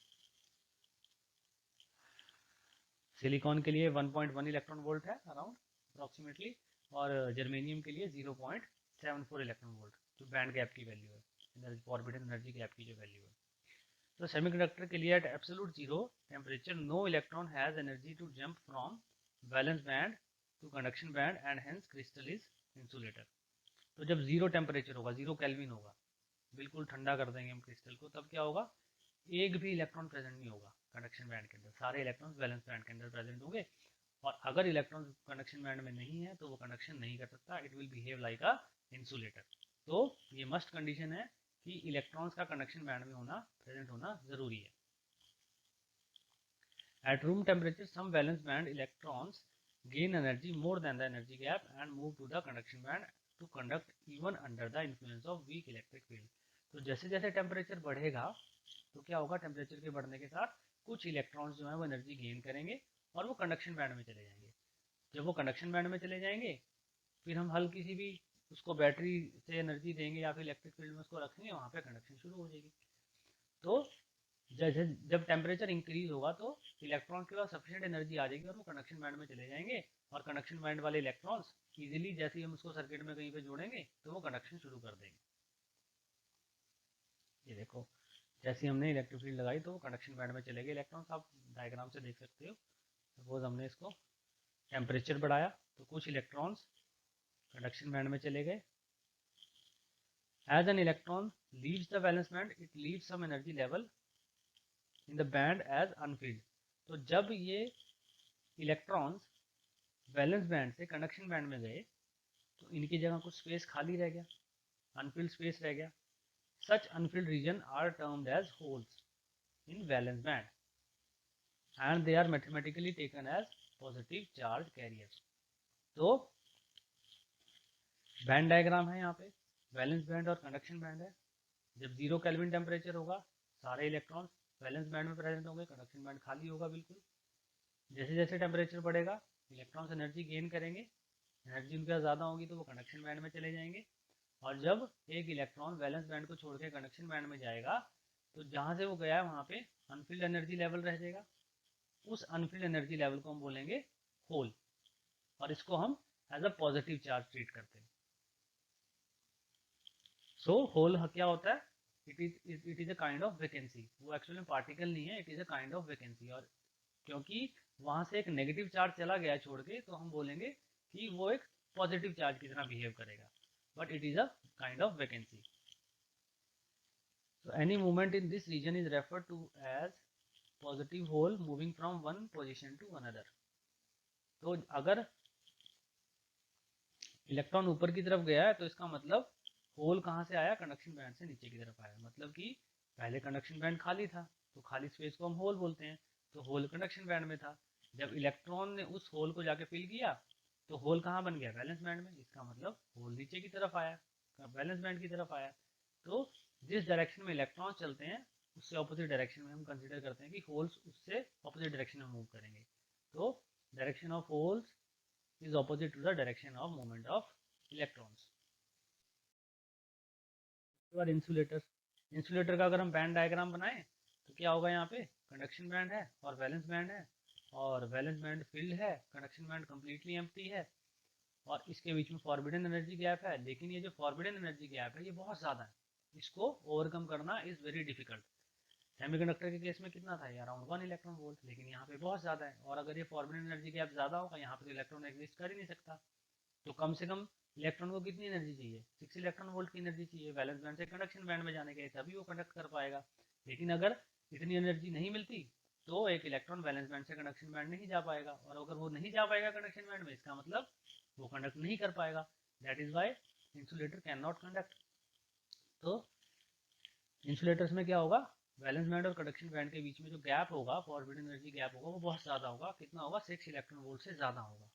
सिलिकॉन के लिए 1.1 इलेक्ट्रॉन वोल्ट है अराउंड अप्रॉक्सीमेटली, और जर्मेनियम के लिए 0.74 इलेक्ट्रॉन वोल्ट जो बैंड गैप की वैल्यू है, फॉरबिडन एनर्जी गैप की जो वैल्यू है। तो सेमीकंडक्टर के लिए at absolute zero temperature no electron has energy to jump from valence band to conduction band and hence crystal is insulator. तो जब जीरो टेम्परेचर होगा, 0 केल्विन होगा, बिल्कुल ठंडा कर देंगे हम क्रिस्टल को, तब क्या होगा, एक भी इलेक्ट्रॉन प्रेजेंट नहीं होगा कंडक्शन बैंड के अंदर, सारे इलेक्ट्रॉन्स वैलेंस बैंड के अंदर प्रेजेंट होंगे। और अगर इलेक्ट्रॉन कंडक्शन बैंड में नहीं है तो वो कंडक्शन नहीं कर सकता, it will behave like a insulator. तो ये मस्ट कंडीशन है कि इलेक्ट्रॉन्स का कंडक्शन बैंड में होना, प्रेजेंट होना जरूरी है। At room temperature, some valence band electrons gain energy more than the energy gap and move to the conduction band to conduct even under the influence of weak electric field. तो जैसे जैसे temperature बढ़ेगा तो क्या होगा, temperature के बढ़ने के साथ कुछ इलेक्ट्रॉन्स जो है वो एनर्जी गेन करेंगे और वो कंडक्शन बैंड में चले जाएंगे। जब वो कंडक्शन बैंड में चले जाएंगे फिर हम हल्की सी भी उसको बैटरी से एनर्जी देंगे या फिर इलेक्ट्रिक फील्ड में उसको रखेंगे, वहाँ पे कंडक्शन शुरू हो जाएगी। तो जैसे जब टेम्परेचर इंक्रीज होगा तो इलेक्ट्रॉन के पास सफिशिएंट एनर्जी आ जाएगी और वो कंडक्शन बैंड में चले जाएंगे, और कंडक्शन बैंड वाले इलेक्ट्रॉन्स इजीली जैसे ही हम उसको सर्किट में कहीं पे जोड़ेंगे तो वो कंडक्शन शुरू कर देंगे। ये देखो, जैसे हमने इलेक्ट्रिक फील्ड लगाई तो वो कंडक्शन बैंड में चले गए इलेक्ट्रॉन्स, आप डायग्राम से देख सकते हो। सपोज हमने इसको टेम्परेचर बढ़ाया तो कुछ इलेक्ट्रॉन्स कंडक्शन बैंड में चले गए। As an electron leaves the valence band it leaves some energy level in the band as unfilled. तो जब ये इलेक्ट्रॉन्स वैलेंस बैंड से कंडक्शन बैंड में गए तो इनकी जगह कुछ स्पेस खाली रह गया, अनफिल्ड स्पेस रह गया। Such unfilled region are termed as holes in valence band and they are mathematically taken as positive charge carriers. तो बैंड डायग्राम है यहाँ पे, वैलेंस बैंड और कंडक्शन बैंड है। जब 0 केल्विन टेम्परेचर होगा सारे इलेक्ट्रॉन वैलेंस बैंड में प्रेजेंट होंगे, कंडक्शन बैंड खाली होगा बिल्कुल। जैसे जैसे टेम्परेचर बढ़ेगा इलेक्ट्रॉन्स एनर्जी गेन करेंगे, एनर्जी उनके पास ज़्यादा होगी तो वो कंडक्शन बैंड में चले जाएंगे। और जब एक इलेक्ट्रॉन वैलेंस बैंड को छोड़ के कंडक्शन बैंड में जाएगा तो जहाँ से वो गया है वहाँ पे अनफिल्ड एनर्जी लेवल रह जाएगा। उस अनफिल्ड एनर्जी लेवल को हम बोलेंगे होल, और इसको हम as a positive charge treat करते हैं। सो होल क्या होता है, it is a kind of vacancy. वो एक्चुअली में पार्टिकल नहीं है, it is a kind of vacancy. और क्योंकि वहां से एक नेगेटिव चार्ज चला गया छोड़ के, तो हम बोलेंगे कि वो एक पॉजिटिव चार्ज की तरह बिहेव करेगा, but it is a kind of vacancy. So any movement in this region is referred to as positive hole moving from one position to another। तो अगर इलेक्ट्रॉन ऊपर की तरफ गया है तो इसका मतलब होल कहाँ से आया, कंडक्शन बैंड से नीचे की तरफ आया। मतलब कि पहले कंडक्शन बैंड खाली था, तो खाली स्पेस को हम होल बोलते हैं, तो होल कंडक्शन बैंड में था। जब इलेक्ट्रॉन ने उस होल को जाके फिल किया तो होल कहाँ बन गया, वैलेंस बैंड में। इसका मतलब होल नीचे की तरफ आया, वैलेंस बैंड की तरफ आया। तो जिस डायरेक्शन में इलेक्ट्रॉन चलते हैं उससे ऑपोजिट डायरेक्शन में हम कंसिडर करते हैं कि होल्स उससे ऑपोजिट डायरेक्शन में मूव करेंगे। तो direction of holes is opposite to the direction of movement of electrons। और इंसुलेटर, इंसुलेटर का अगर हम बैंड डायग्राम बनाएं तो क्या होगा, यहाँ पे कंडक्शन बैंड है और वैलेंस बैंड है, और वैलेंस बैंड फिल्ड है, कंडक्शन बैंड कम्प्लीटली एम्प्टी है, और इसके बीच में फॉरबिडन एनर्जी गैप है। लेकिन ये जो फॉरबिडन एनर्जी गैप है ये बहुत ज़्यादा है, इसको ओवरकम करना इज़ वेरी डिफिकल्ट। सेमीकंडक्टर के केस में कितना था, अराउंड 1 इलेक्ट्रॉन वोल्ट, लेकिन यहाँ पे बहुत ज़्यादा है। और अगर ये फॉरबिडन एनर्जी गैप ज़्यादा होगा, यहाँ पे तो इलेक्ट्रॉन एग्जिस्ट कर ही नहीं सकता। तो कम से कम इलेक्ट्रॉन को कितनी एनर्जी चाहिए, 6 इलेक्ट्रॉन वोल्ट की एनर्जी चाहिए वैलेंस बैंड से कंडक्शन बैंड में जाने के लिए, तभी वो कंडक्ट कर पाएगा। लेकिन अगर इतनी एनर्जी नहीं मिलती तो एक इलेक्ट्रॉन वैलेंस बैंड से कंडक्शन बैंड नहीं जा पाएगा, और अगर वो नहीं जा पाएगा कंडक्शन बैंड में, इसका मतलब वो कंडक्ट नहीं कर पाएगा। That is why insulator can not conduct. तो इंसुलेटर्स में क्या होगा, वैलेंस बैंड और कंडक्शन बैंड के बीच में जो गैप होगा, फॉरबिडन एनर्जी गैप होगा, वो बहुत ज़्यादा होगा। कितना होगा, 6 इलेक्ट्रॉन वोल्ट से ज़्यादा होगा।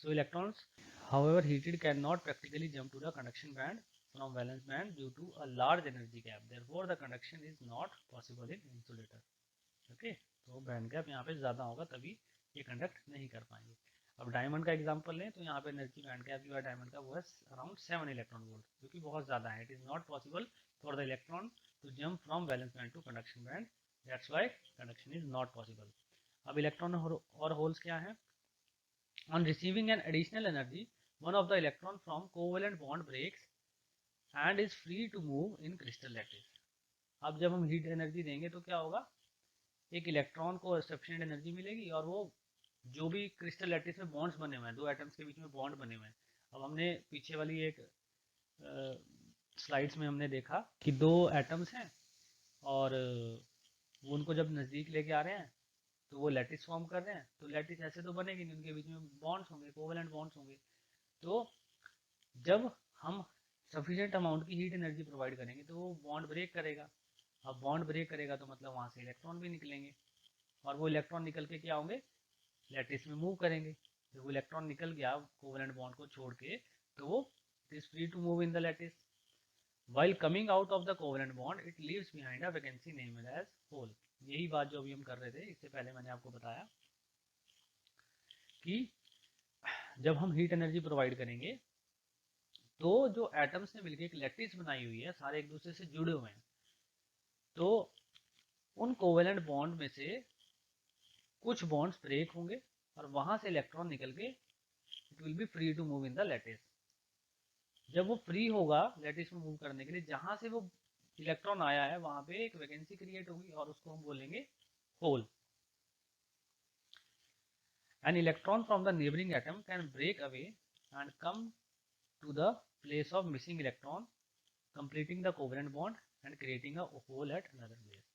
So electrons, however heated, cannot practically jump to the conduction band from valence band due to a large energy gap. Therefore, the conduction is not possible in insulator. Okay, तो band gap यहाँ पे ज़्यादा होगा, तभी ये conduct नहीं कर पाएंगे। अब डायमंड का एग्जांपल लें तो यहाँ पे एनर्जी बैंड गैप जो है डायमंड का वो है अराउंड 7 इलेक्ट्रॉन वोल्ट, जो कि बहुत ज़्यादा है। It is not possible for the electron to jump from valence band to conduction band, that's why conduction is not possible. अब इलेक्ट्रॉन और होल्स क्या है, on receiving an additional energy, one of the electron from covalent bond breaks and is free to move in crystal lattice। अब जब हम heat energy देंगे तो क्या होगा, एक इलेक्ट्रॉन को सफिशिएंट एनर्जी मिलेगी, और वो जो भी क्रिस्टल लैटिस में बॉन्ड्स बने हुए हैं, दो एटम्स के बीच में बॉन्ड बने हुए हैं। अब हमने पीछे वाली एक स्लाइड्स में हमने देखा कि दो एटम्स हैं, और वो उनको जब नज़दीक लेके आ रहे हैं तो वो लैटिस फॉर्म कर रहे हैं। तो लैटिस ऐसे तो बनेगी नहीं, उनके बीच में बॉन्ड्स होंगे, कोवेलेंट बॉन्ड्स होंगे। तो जब हम सफिशिएंट अमाउंट की हीट एनर्जी प्रोवाइड करेंगे तो वो बॉन्ड ब्रेक करेगा। अब बॉन्ड ब्रेक करेगा तो मतलब वहाँ से इलेक्ट्रॉन भी निकलेंगे, और वो इलेक्ट्रॉन निकल के क्या होंगे, लैटिस में मूव करेंगे। जब वो इलेक्ट्रॉन निकल गया कोवेलेंट बॉन्ड को छोड़ के, तो वो it is free to move in the lattice. While coming out of the covalent bond, it leaves behind a vacancy named as hole। यही बात जो अभी हम कर रहे थे, इससे पहले मैंने आपको बताया कि जब हम हीट एनर्जी प्रोवाइड करेंगे तो जो एटम्स ने मिलकर एक लैटिस बनाई हुई है, सारे एक दूसरे से जुड़े हुए हैं, तो उन कोवेलेंट बॉन्ड में से कुछ बॉन्ड्स ब्रेक होंगे, और वहां से इलेक्ट्रॉन निकल के it will be free to move in the lattice. जब वो फ्री होगा लैटिस में मूव करने के लिए, जहां से वो इलेक्ट्रॉन आया है वहां पे एक वैकेंसी क्रिएट होगी, और उसको हम बोलेंगे whole. An electron from the neighboring atom can break away and come to the place of missing electron, completing the covalent bond and creating a hole at another place।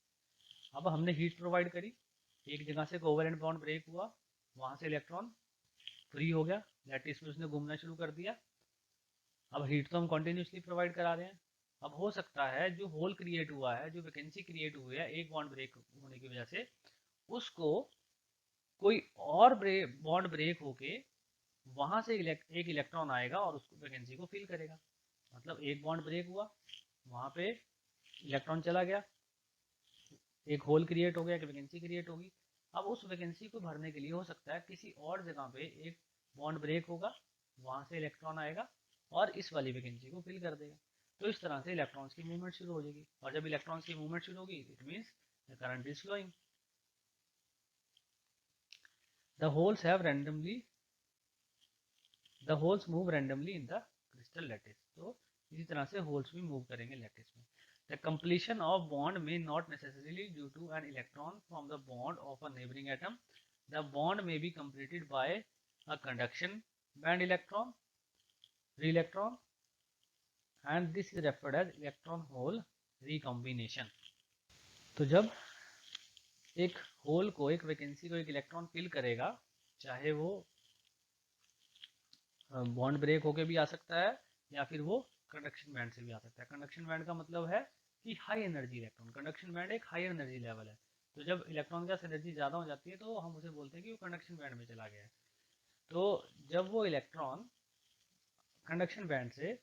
अब हमने heat provide करी, एक जगह से covalent bond break हुआ, वहां से electron free हो गया, लैटिस में उसने घूमना शुरू कर दिया। अब हीट तो हम कॉन्टिन्यूसली प्रोवाइड करा रहे हैं। अब हो सकता है जो होल क्रिएट हुआ है, जो वैकेंसी क्रिएट हुई है एक बॉन्ड ब्रेक होने की वजह से, उसको कोई और बॉन्ड ब्रेक होके वहां से एक इलेक्ट्रॉन आएगा और उसको वैकेंसी को फिल करेगा। मतलब एक बॉन्ड ब्रेक हुआ, वहां पे इलेक्ट्रॉन चला गया, एक होल क्रिएट हो गया, एक वैकेंसी क्रिएट होगी। अब उस वैकेंसी को भरने के लिए हो सकता है किसी और जगह पे एक बॉन्ड ब्रेक होगा, वहां से इलेक्ट्रॉन आएगा और इस वाली वैकेंसी को फिल कर देगा। तो इस तरह से इलेक्ट्रॉन्स की मूवमेंट शुरू हो जाएगी, और जब इलेक्ट्रॉन्स की मूवमेंट शुरू होगी it means the current is flowing. The holes have randomly the holes move randomly in the crystal lattice. तो इसी तरह से होल्स भी मूव करेंगे लैटिस में। The completion of bond may not necessarily due to an electron from the bond of a neighboring atom. The bond may be completed by a conduction band electron, free electron, and this is referred as electron hole recombination. तो जब एक whole को, एक vacancy को एक electron fill करेगा, चाहे वो बॉन्ड ब्रेक होके भी आ सकता है या फिर वो कंडक्शन बैंड से भी आ सकता है। कंडक्शन बैंड का मतलब है कि high energy electron, conduction band एक हाई एनर्जी लेवल है। तो जब इलेक्ट्रॉन का एनर्जी ज़्यादा हो जाती है तो हम उसे बोलते हैं कि वो कंडक्शन बैंड में चला गया है। तो जब वो इलेक्ट्रॉन कंडक्शन बैंड से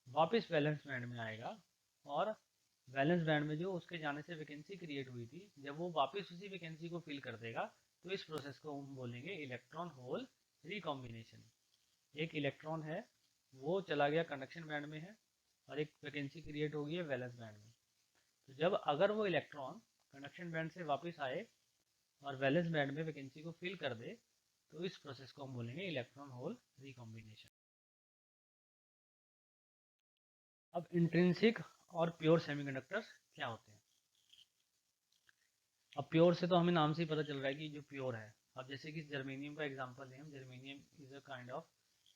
वापस वैलेंस बैंड में आएगा और वैलेंस बैंड में जो उसके जाने से वैकेंसी क्रिएट हुई थी, जब वो वापस उसी वैकेंसी को फिल कर देगा तो इस प्रोसेस को हम बोलेंगे इलेक्ट्रॉन होल रिकॉम्बिनेशन। एक इलेक्ट्रॉन है वो चला गया कंडक्शन बैंड में है और एक वैकेंसी क्रिएट हो गई है वैलेंस बैंड में। तो जब अगर वो इलेक्ट्रॉन कंडक्शन बैंड से वापस आए और वैलेंस बैंड में वैकेंसी को फिल कर दे तो इस प्रोसेस को हम बोलेंगे इलेक्ट्रॉन होल रिकॉम्बिनेशन। अब इंट्रिंसिक और प्योर सेमीकंडक्टर्स क्या होते हैं? अब प्योर से तो हमें नाम से ही पता चल रहा है कि जो प्योर है। अब जैसे कि जर्मेनियम का एग्जांपल लें, हम germanium is a kind of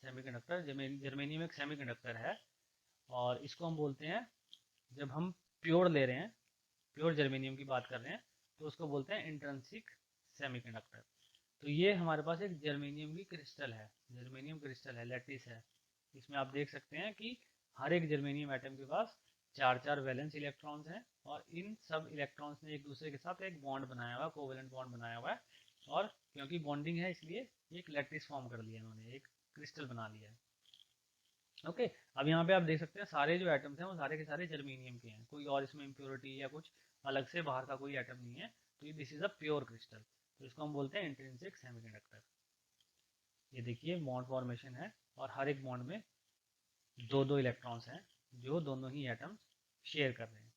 semiconductor. Germanium एक सेमीकंडक्टर है और इसको हम बोलते हैं, जब हम प्योर ले रहे हैं, प्योर जर्मेनियम की बात कर रहे हैं, तो उसको बोलते हैं इंट्रिंसिक सेमीकंडक्टर। तो ये हमारे पास एक जर्मेनियम की क्रिस्टल है, जर्मेनियम क्रिस्टल है, लैटिस है। इसमें आप देख सकते हैं कि हर एक जर्मेनियम एटम के पास 4 वैलेंस इलेक्ट्रॉन्स हैं और इन सब इलेक्ट्रॉन्स ने एक दूसरे के साथ एक बॉन्ड बनाया हुआ है, कोवेलेंट बॉन्ड बनाया हुआ है। और क्योंकि बॉन्डिंग है इसलिए एक लैटिस फॉर्म कर लिया इन्होंने, एक क्रिस्टल बना लिया है। ओके, अब यहाँ पे आप देख सकते हैं सारे जो एटम्स हैं वो सारे के सारे जर्मेनियम के हैं, कोई और इसमें इम्प्योरिटी या कुछ अलग से बाहर का कोई एटम नहीं है। तो this is a pure crystal, तो इसको हम बोलते हैं इंट्रिंसिक सेमीकंडक्टर। ये देखिए बॉन्ड फॉर्मेशन है और हर एक बॉन्ड में दो इलेक्ट्रॉन्स हैं जो दोनों ही एटम्स शेयर कर रहे हैं।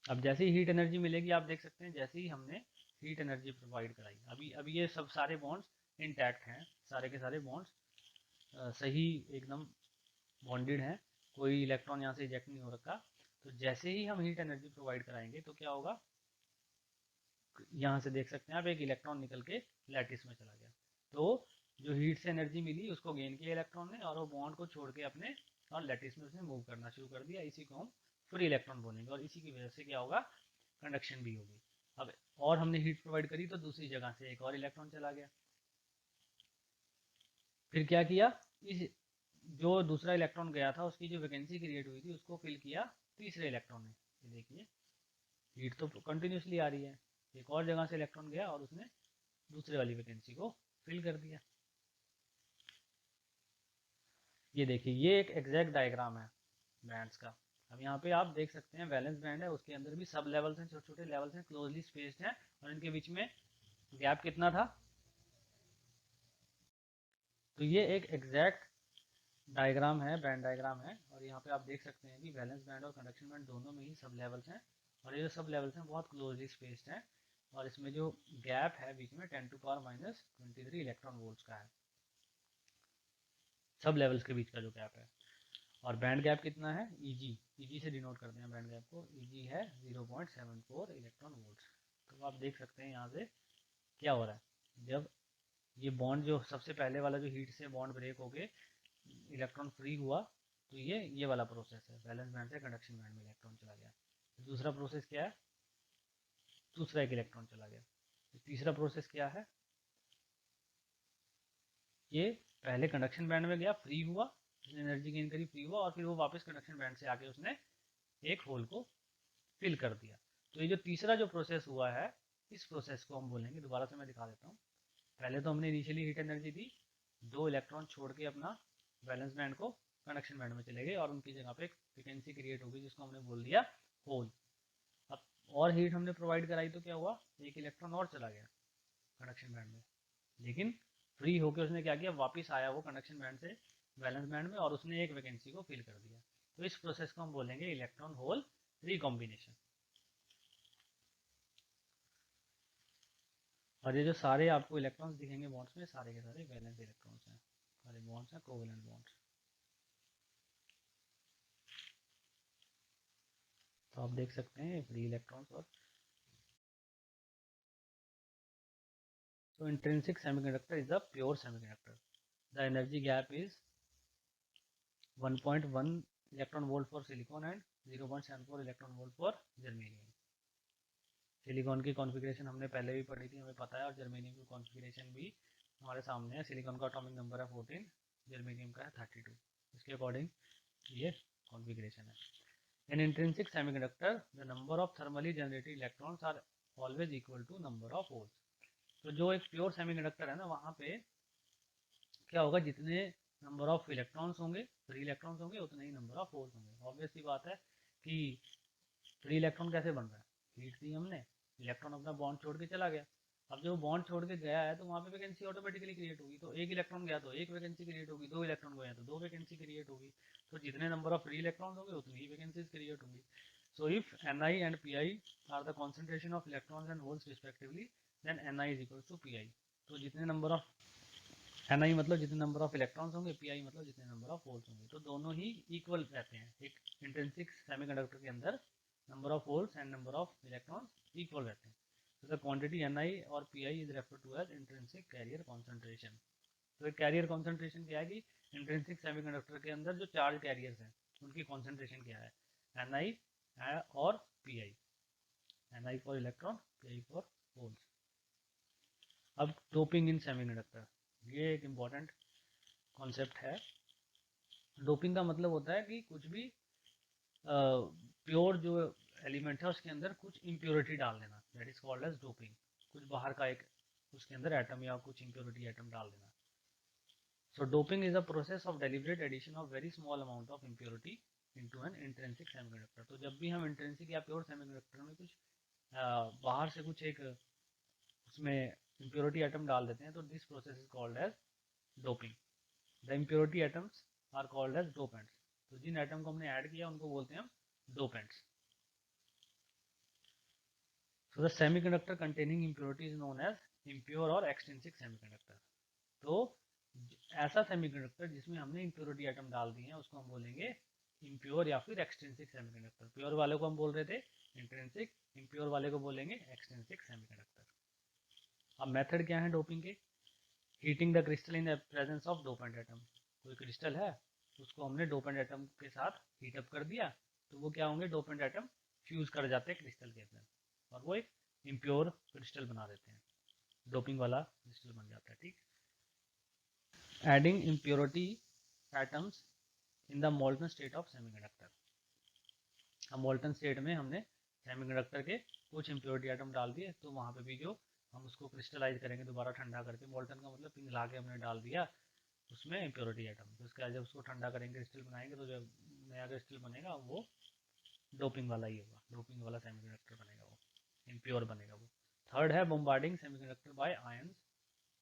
अब जैसे ही हीट एनर्जी मिलेगी, आप देख सकते हैं जैसे ही हमने हीट एनर्जी प्रोवाइड कराई, अभी अभी ये सब सारे बॉन्ड्स इंटैक्ट हैं, सारे के सारे बॉन्ड्स सही एकदम बॉन्डेड हैं, कोई इलेक्ट्रॉन यहाँ से इजेक्ट नहीं हो रखा। तो जैसे ही हम हीट एनर्जी प्रोवाइड कराएंगे तो क्या होगा, यहाँ से देख सकते हैं आप एक इलेक्ट्रॉन निकल के लैटिस में चला गया। तो जो हीट से एनर्जी मिली उसको गेन किया इलेक्ट्रॉन ने और वो बॉन्ड को छोड़ के अपने और लैटिस में उसने मूव करना शुरू कर दिया। इसी को हम फ्री इलेक्ट्रॉन बोलेंगे और इसी की वजह से क्या होगा, कंडक्शन भी होगी। अब और हमने हीट प्रोवाइड करी तो दूसरी जगह से एक और इलेक्ट्रॉन चला गया। फिर क्या किया, इस जो दूसरा इलेक्ट्रॉन गया था उसकी जो वैकेंसी क्रिएट हुई थी उसको फिल किया तीसरे इलेक्ट्रॉन ने। ये देखिए हीट तो कंटिन्यूसली आ रही है, एक और जगह से इलेक्ट्रॉन गया और उसने दूसरे वाली वैकेंसी को फिल कर दिया। ये देखिए ये एक एग्जैक्ट डायग्राम है बैंड्स का। अब यहाँ पे आप देख सकते हैं वैलेंस बैंड है, उसके अंदर भी सब लेवल्स हैं, छोटे छोटे लेवल्स हैं, क्लोजली स्पेस्ड हैं और इनके बीच में गैप कितना था। तो ये एक एग्जैक्ट डायग्राम है, बैंड डायग्राम है और यहाँ पे आप देख सकते हैं कि वैलेंस बैंड और कंडक्शन बैंड दोनों में ही सब लेवल्स हैं और ये जो सब लेवल्स हैं बहुत क्लोजली स्पेस्ड हैं और इसमें जो गैप है बीच में 10⁻⁻23 इलेक्ट्रॉन वोल्ट्स का है, सब लेवल्स के बीच का जो गैप है। और बैंड गैप कितना है, ईजी, ईजी से डिनोट करते हैं बैंड गैप को, ईजी है 0.74 इलेक्ट्रॉन वोल्ट्स। तो आप देख सकते हैं यहाँ से क्या हो रहा है, जब ये बॉन्ड जो सबसे पहले वाला जो हीट से बॉन्ड ब्रेक होके इलेक्ट्रॉन फ्री हुआ तो ये वाला प्रोसेस है, वैलेंस बैंड से कंडक्शन बैंड में इलेक्ट्रॉन चला गया। दूसरा प्रोसेस क्या है, दूसरा एक इलेक्ट्रॉन चला गया। तीसरा प्रोसेस क्या है, ये पहले कंडक्शन बैंड में गया, फ्री हुआ, उसने एनर्जी गेन करी, फ्री हुआ और फिर वो वापस कंडक्शन बैंड से आके उसने एक होल को फिल कर दिया। तो ये जो तीसरा जो प्रोसेस हुआ है इस प्रोसेस को हम बोलेंगे, दोबारा से मैं दिखा देता हूँ। पहले तो हमने इनिशियली हीट एनर्जी दी, दो इलेक्ट्रॉन छोड़ के अपना वैलेंस बैंड को कंडक्शन बैंड में चले गए और उनकी जगह पे एक फ्रिक्वेंसी क्रिएट होगी जिसको हमने बोल दिया होल। अब और हीट हमने प्रोवाइड कराई तो क्या हुआ, एक इलेक्ट्रॉन और चला गया कंडक्शन बैंड में, लेकिन फ्री होकर उसने क्या किया, वापस आया वो कंडक्शन बैंड से वैलेंस बैंड में और उसने एक वैकेंसी को फिल कर दिया। तो इस प्रोसेस को हम बोलेंगे इलेक्ट्रॉन होल रिकॉम्बिनेशन। और ये जो सारे आपको इलेक्ट्रॉन्स दिखेंगे बॉन्ड्स में, सारे के सारे वैलेंस इलेक्ट्रॉन्स हैं, सारे बॉन्ड्स हैं कोवेलेंट बॉन्ड्स। तो आप देख सकते हैं फ्री इलेक्ट्रॉन्स और so intrinsic semiconductor is a pure semiconductor. The energy gap is 1.1 electron volt for silicon and 0.74 electron volt for germanium. Silicon की कॉन्फ़िगरेशन हमने पहले भी पढ़ी थी, हमें पता है, और जर्मेनियम की कॉन्फ़िगरेशन भी हमारे सामने है। सिलिकॉन का एटॉमिक नंबर है 14, जर्मेनियम का है 32। इसके अकॉर्डिंग ये कॉन्फ़िगरेशन है। In intrinsic semiconductor the number of thermally generated electrons are always equal to number of holes. तो जो एक प्योर सेमीकंडक्टर है ना, वहाँ पे क्या होगा, जितने नंबर ऑफ इलेक्ट्रॉन्स होंगे, फ्री इलेक्ट्रॉन्स होंगे, उतने ही नंबर ऑफ होल्स होंगे। ऑब्वियस सी बात है कि फ्री इलेक्ट्रॉन कैसे बन रहा है, हीट दी हमने, इलेक्ट्रॉन अपना बॉन्ड छोड़ के चला गया। अब जो बॉन्ड छोड़ के गया है तो वहाँ पे वैकेंसी ऑटोमेटिकली क्रिएट होगी। तो एक इलेक्ट्रॉन गया तो एक वैकेंसी क्रिएट होगी, दो इलेक्ट्रॉन गया तो दो वैकेंसी क्रिएट होगी। तो जितने नंबर ऑफ फ्री इलेक्ट्रॉन्स होंगे उतनी ही वैकेंसीज क्रिएट होंगी। So if Ni and Pi are the concentration of electrons and holes respectively, then Ni is equal to Pi। तो जितने नंबर ऑफ Ni मतलब जितने नंबर ऑफ इलेक्ट्रॉन्स होंगे, Pi मतलब जितने नंबर ऑफ होल्स होंगे, तो दोनों ही इक्वल रहते हैं। एक इंट्रिंसिक सेमीकंडक्टर के अंदर number of holes and number of electrons equal रहते हैं। So the quantity Ni और Pi is referred to as intrinsic carrier concentration। तो एक कैरियर कॉन्सेंट्रेशन क्या है कि इंट्रिंसिक सेमीकंडक्टर के अंदर जो चार्ज कैरियर्स हैं उनकी कॉन्सेंट्रेशन क्या है, Ni और Pi। Ni for electron, Pi for holes. अब डोपिंग इन सेमीकंडक्टर, ये एक इम्पॉर्टेंट कॉन्सेप्ट है। डोपिंग का मतलब होता है कि कुछ भी प्योर जो एलिमेंट है उसके अंदर कुछ इम्प्योरिटी डाल देना, that is called as doping. कुछ बाहर का एक उसके अंदर एटम या कुछ इम्प्योरिटी एटम डाल देना। So doping is a process of deliberate addition of very small amount of impurity into an intrinsic semiconductor। तो जब भी हम इंट्रिंसिक या प्योर सेमीकंडक्टर में कुछ बाहर से कुछ एक उसमें इम्प्योरिटी एटम डाल देते हैं, तो this process is called as doping. The impurity atoms are called as dopants. तो जिन एटम को हमने ऐड किया उनको बोलते हैं हम dopants. So the semiconductor containing impurity is known as impure और एक्सट्रिंसिक सेमीकंडक्टर। तो ऐसा सेमीकंडक्टर जिसमें हमने इम्प्योरिटी एटम डाल दिए हैं उसको हम बोलेंगे इम्प्योर या फिर एक्सट्रिंसिक सेमीकंडक्टर। प्योर वाले को हम बोल रहे थे इंट्रिंसिक, इम्प्योर वाले को बोलेंगे एक्सट्रिंसिक सेमीकंडक्टर। अब मेथड क्या है डोपिंग के, heating the crystal in the presence of dopant atom. कोई क्रिस्टल है उसको हमने डोपेंट एटम के साथ हीटअप कर दिया, तो वो क्या होंगे, डोपेंट एटम फ्यूज कर जाते हैं क्रिस्टल के अंदर और वो एक इम्प्योर क्रिस्टल बना देते हैं, डोपिंग वाला क्रिस्टल बन जाता है। ठीक, adding impurity atoms in the molten state of semiconductor. अब मोल्टन स्टेट में हमने सेमीकंडक्टर के कुछ इम्प्योरिटी एटम डाल दिए, तो वहाँ पे भी जो हम उसको क्रिस्टलाइज करेंगे दोबारा ठंडा करके, मोल्टन का मतलब पिघला के हमने डाल दिया उसमें इम्प्योरिटी एटम। तो उसके बाद जब उसको ठंडा करेंगे, क्रिस्टल बनाएंगे, तो जब नया क्रिस्टल बनेगा वो डोपिंग वाला ही होगा, डोपिंग वाला सेमीकंडक्टर बनेगा, वो इम्प्योर बनेगा वो। थर्ड है bombarding semiconductor by ions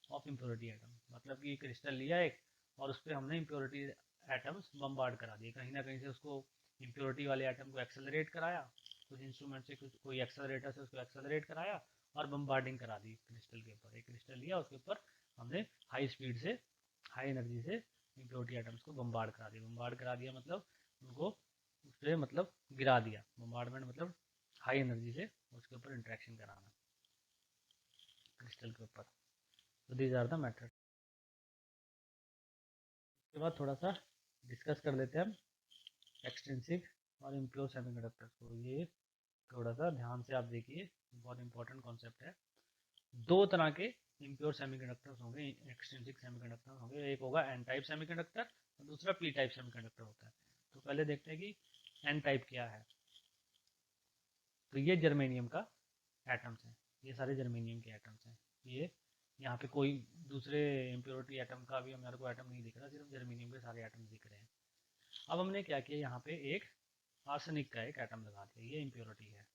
of impurity atom. मतलब कि क्रिस्टल लिया एक और उस पर हमने इम्प्योरिटी एटम्स बम्बार्ड करा दिए, कहीं ना कहीं से उसको इम्प्योरिटी वाले एटम को एक्सेलरेट कराया, कुछ इंस्ट्रूमेंट से कुछ कोई एक्सेलरेटर से उसको एक्सेलरेट कराया और बम्बार्डिंग करा दी क्रिस्टल के ऊपर। एक क्रिस्टल लिया, उसके ऊपर हमने हाई स्पीड से, हाई एनर्जी से इम्प्योरिटी एटम्स को बम्बार्ड करा दिया। बम्बार्ड करा दिया मतलब उनको उस पर मतलब गिरा दिया, बम्बार्डमेंट मतलब हाई एनर्जी से उसके ऊपर इंट्रैक्शन कराना क्रिस्टल के ऊपर। तो दीज आर द मेथड। उसके बाद थोड़ा सा डिस्कस कर लेते हैं हम एक्सट्रिंसिक और इम्प्योर सेमीकंडक्टर को। ये थोड़ा सा ध्यान से आप देखिए, बहुत इंपॉर्टेंट कॉन्सेप्ट है। दो तरह के इम्प्योर सेमीकंडक्टर्स होंगे, एक्सट्रिंसिक सेमीकंडक्टर होंगे। एक होगा एन टाइप सेमीकंडक्टर और दूसरा पी टाइप सेमीकंडक्टर होता है। तो पहले देखते हैं कि एन टाइप क्या है। तो ये जर्मेनियम का एटम्स हैं, ये सारे जर्मेनियम के एटम्स हैं। ये यहाँ पे कोई दूसरे इम्प्योरिटी एटम का भी हमारे को एटम नहीं दिख रहा, सिर्फ जर्मेनियम के सारे एटम दिख रहे हैं। अब हमने क्या किया, यहाँ पे एक आर्सेनिक का एक एटम लगा दिया, ये इम्प्योरिटी है,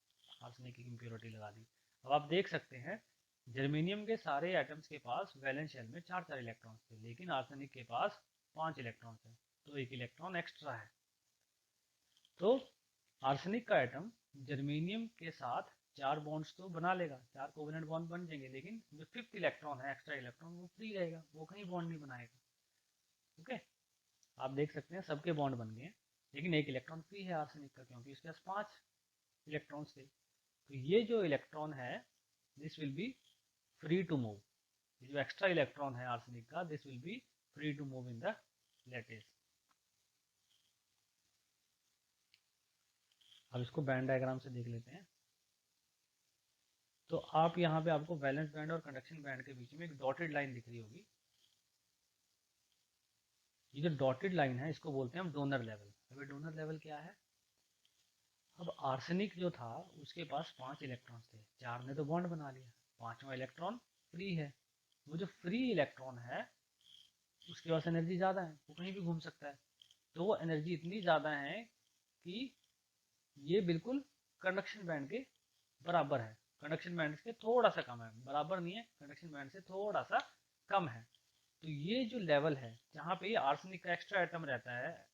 आर्सेनिक की इम्प्योरिटी लगा दी। अब आप देख सकते हैं जर्मेनियम के सारे एटम्स के पास वैलेंस शेल में 4 इलेक्ट्रॉन्स थे, लेकिन आर्सेनिक के पास 5 इलेक्ट्रॉन्स हैं, तो एक इलेक्ट्रॉन एक्स्ट्रा है। तो आर्सेनिक का एटम जर्मेनियम के साथ 4 बॉन्ड्स तो बना लेगा, 4 कोवेलेंट बॉन्ड बन जाएंगे, लेकिन जो 5th इलेक्ट्रॉन है, एक्स्ट्रा इलेक्ट्रॉन, वो फ्री रहेगा, वो कहीं बॉन्ड नहीं बनाएगा। ओके, आप देख सकते हैं सबके बॉन्ड बन गए, लेकिन एक इलेक्ट्रॉन फ्री है आर्सेनिक का, क्योंकि इसके पास 5 इलेक्ट्रॉन्स थे। तो ये जो इलेक्ट्रॉन है this will be free to move, जो एक्स्ट्रा इलेक्ट्रॉन है आर्सेनिक का this will be free to move in the lattice. अब इसको बैंड डायग्राम से देख लेते हैं। तो आप यहाँ पे आपको वैलेंस बैंड और कंडक्शन बैंड के बीच में एक डॉटेड लाइन दिख रही होगी। ये जो डॉटेड लाइन है इसको बोलते हैं हम डोनर लेवल। अभी डोनर लेवल क्या है? अब आर्सेनिक जो था उसके पास 5 इलेक्ट्रॉन थे, 4 ने तो बॉन्ड बना लिया, 5वां इलेक्ट्रॉन फ्री है। वो जो फ्री इलेक्ट्रॉन है उसके पास एनर्जी ज़्यादा है, वो कहीं भी घूम सकता है। तो वो एनर्जी इतनी ज़्यादा है कि ये बिल्कुल कंडक्शन बैंड के बराबर है। कंडक्शन बैंड से थोड़ा सा कम है, बराबर नहीं है, कंडक्शन बैंड से थोड़ा सा कम है। तो ये जो लेवल है जहाँ पे आर्सेनिक का एक्स्ट्रा एटम रहता है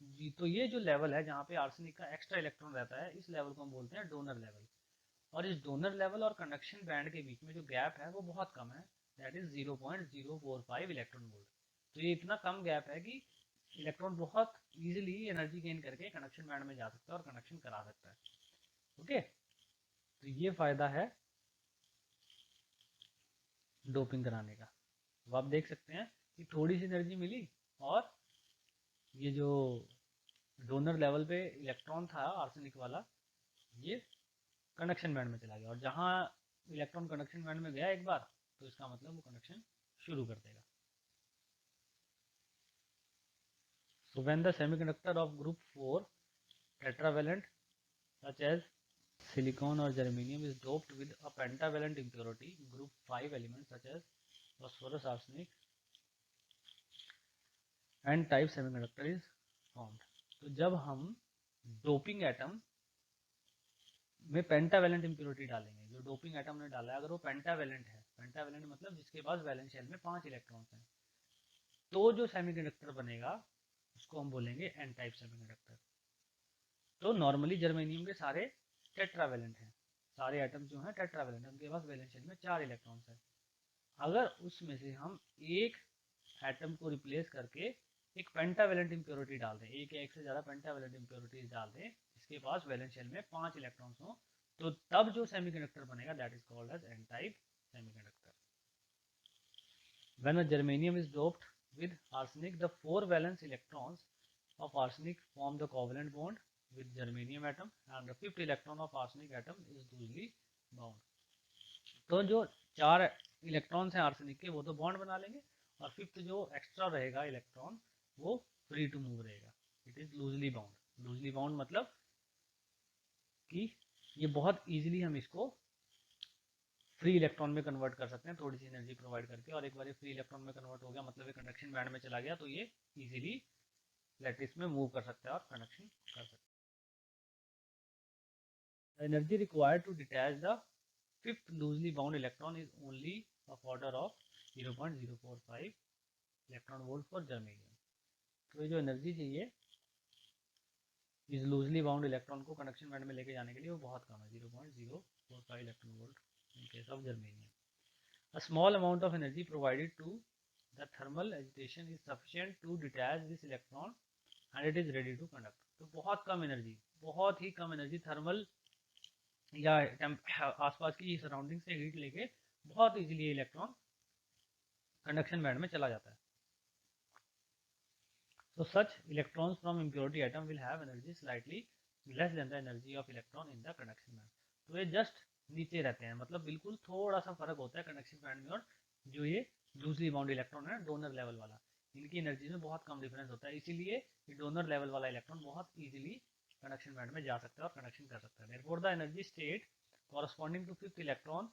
जी, तो ये जो लेवल है जहाँ पे आर्सेनिक का एक्स्ट्रा इलेक्ट्रॉन रहता है इस लेवल को हम बोलते हैं डोनर लेवल। और इस डोनर लेवल और कंडक्शन बैंड के बीच में जो गैप है वो बहुत कम है, दैट इज 0.045 इलेक्ट्रॉन वोल्ट। तो ये इतना कम गैप है कि इलेक्ट्रॉन बहुत इजीली एनर्जी गेन करके कंडक्शन बैंड में जा सकता है और कंडक्शन करा सकता है। ओके, तो ये फायदा है डोपिंग कराने का। तो आप देख सकते हैं कि थोड़ी सी एनर्जी मिली और ये जो डोनर लेवल पे इलेक्ट्रॉन था आर्सेनिक वाला ये कंडक्शन बैंड में चला गया, और जहाँ इलेक्ट्रॉन कंडक्शन बैंड में गया एक बार तो इसका मतलब वो कंडक्शन शुरू कर देगा। So when the semiconductor of group 4 tetravalent such as silicon or germanium is doped with a pentavalent impurity group 5 elements such as phosphorus, arsenic and type semiconductor is formed। तो जब हम डोपिंग एटम में pentavalent impurity डालेंगे, जो doping atom ने डाला है अगर वो पेंटावेलेंट है, पेंटावेलेंट मतलब जिसके पास वैलेंस शेल में 5 इलेक्ट्रॉन्स हैं, तो जो सेमीकंडक्टर बनेगा उसको हम बोलेंगे एन टाइप सेमीकंडक्टर। तो नॉर्मली जर्मेनियम के सारे टेट्रावेलेंट हैं, सारे एटम जो हैं टेट्रावेलेंट, उनके पास वैलेंस शेल में 4 इलेक्ट्रॉन्स हैं। अगर उसमें से हम एक एटम को रिप्लेस करके एक पेंटावेलेंट इम्प्योरिटी डाल दें, एक या एक से ज़्यादा पेंटावेलेंट इम्प्योरिटीज डाल दें जिसके पास वैलेंस शेल में 5 इलेक्ट्रॉन्स हों, तो तब जो सेमीकंडक्टर बनेगा that is called as N type semiconductor. When a germanium is doped with arsenic, the 4 valence electrons of arsenic form the covalent bond with germanium atom and the 5th electron of arsenic atom is loosely bound। तो जो 4 electrons हैं arsenic के वो तो bond बना लेंगे, और 5th जो एक्स्ट्रा रहेगा इलेक्ट्रॉन वो फ्री टू मूव रहेगा, it is loosely bound. Loosely bound मतलब कि ये बहुत इजीली हम इसको फ्री इलेक्ट्रॉन में कन्वर्ट कर सकते हैं थोड़ी सी एनर्जी प्रोवाइड करके, और एक बार ये फ्री इलेक्ट्रॉन में कन्वर्ट हो गया मतलब ये कंडक्शन बैंड में चला गया तो ये इजीली लैटिस में मूव कर सकता है और कंडक्शन कर सकता है। Energy required to detach the 5th loosely bound electron is only of order of 0.045 electron volt for germanium. तो ये जो एनर्जी चाहिए इस लूजली बाउंड इलेक्ट्रॉन को कंडक्शन बैंड में लेके जाने के लिए वो बहुत कम है, 0.045 electron volt in case of germanium. A small amount of energy provided to the thermal agitation is sufficient to detach this electron and it is ready to conduct। तो बहुत कम एनर्जी, बहुत ही कम एनर्जी थर्मल या आसपास की surrounding से heat लेके बहुत easily electron conduction band में चला जाता है। So such electrons from impurity atom will have energy slightly less than the energy of electron in the conduction band। तो ये जस्ट नीचे रहते हैं, मतलब बिल्कुल थोड़ा सा फर्क होता है कंडक्शन बैंड में और जो ये लूजली बाउंड इलेक्ट्रॉन है डोनर लेवल वाला, इनकी एनर्जी में बहुत कम डिफरेंस होता है, इसीलिए ये डोनर लेवल वाला इलेक्ट्रॉन बहुत इजीली कंडक्शन बैंड में जा सकता है और कंडक्शन कर सकता है। Therefore the energy state corresponding to 5th electron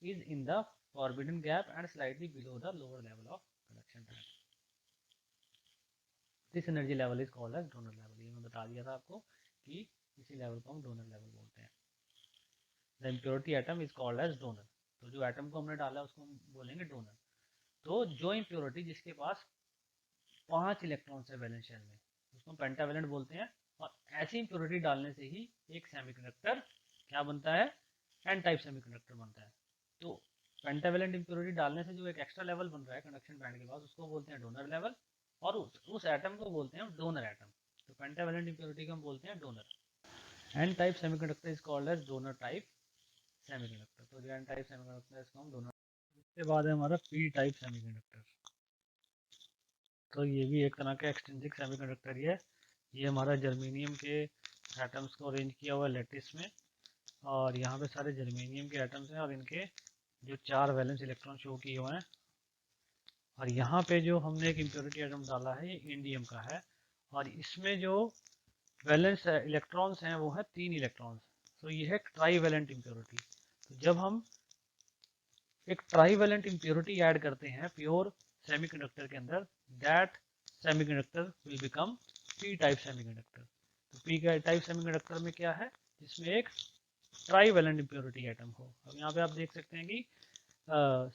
is in the forbidden gap and slightly below the lower level of conduction band। This energy level is called as donor level. ये मैं बता दिया था आपको कि इसी लेवल को हम डोनर लेवल बोलते हैं। The impurity atom is called as donor. तो जो एटम को हमने डाला उसको हम बोलेंगे डोनर। तो जो इम्प्योरिटी जिसके पास 5 इलेक्ट्रॉन्स है वैलेंस शेल में उसको हम पेंटावेलेंट बोलते हैं, और ऐसी इम्प्योरिटी डालने से ही एक सेमीकंडक्टर क्या बनता है, एन टाइप सेमीकंडक्टर बनता है। तो पेंटावेलेंट इम्प्योरिटी डालने से जो एक एक्स्ट्रा लेवल बन रहा है कंडक्शन बैंड के पास उसको बोलते हैं डोनर लेवल, और उस एटम को बोलते हैं डोनर एटम। तो पेंटावेलेंट इम्प्योरिटी को हम बोलते हैं donor. N type semiconductor is called as donor type semiconductor. तो जो एन टाइप सेमीकंडक्टर है इसको हम डोनर। इसके बाद है हमारा पी टाइप सेमीकंडक्टर। तो ये भी एक तरह का एक्सट्रिंसिक सेमीकंडक्टर ही है। ये हमारा जर्मेनियम के एटम्स को अरेंज किया हुआ है लैटिस में, और यहाँ पे सारे जर्मेनियम के एटम्स हैं और इनके जो 4 वैलेंस इलेक्ट्रॉन शो किए हुए हैं। और यहाँ पे जो हमने एक इम्प्योरिटी एटम डाला है ये इंडियम का है, और इसमें जो वैलेंस इलेक्ट्रॉन्स हैं वो है 3 इलेक्ट्रॉन्स। तो ये है ट्राई वैलेंट इम्प्योरिटी। तो जब हम एक ट्राई वैलेंट इम्प्योरिटी ऐड करते हैं प्योर सेमीकंडक्टर के अंदर, that semiconductor will become P type semiconductor. तो पी टाइप सेमीकंडक्टर में क्या है, जिसमें एक ट्राई वैलेंट इम्प्योरिटी एटम हो। अब यहाँ पे आप देख सकते हैं कि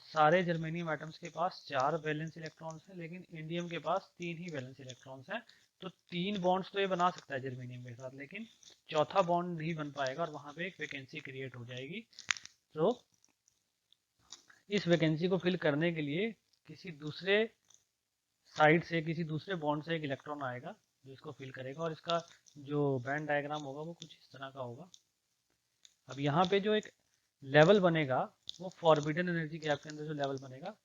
सारे जर्मेनियम एटम्स के पास 4 वैलेंस इलेक्ट्रॉन्स हैं, लेकिन इंडियम के पास 3 ही वैलेंस इलेक्ट्रॉन्स हैं। तो 3 बॉन्ड्स तो ये बना सकता है जर्मेनियम के साथ, लेकिन चौथा बॉन्ड नहीं बन पाएगा और वहाँ पे एक वैकेंसी क्रिएट हो जाएगी। तो इस वैकेंसी को फिल करने के लिए किसी दूसरे साइड से, किसी दूसरे बॉन्ड से एक इलेक्ट्रॉन आएगा जो इसको फिल करेगा, और इसका जो बैंड डायग्राम होगा वो कुछ इस तरह का होगा। अब यहाँ पे जो एक लेवल बनेगा वो फॉरबिडन एनर्जी गैप के अंदर जो लेवल बनेगा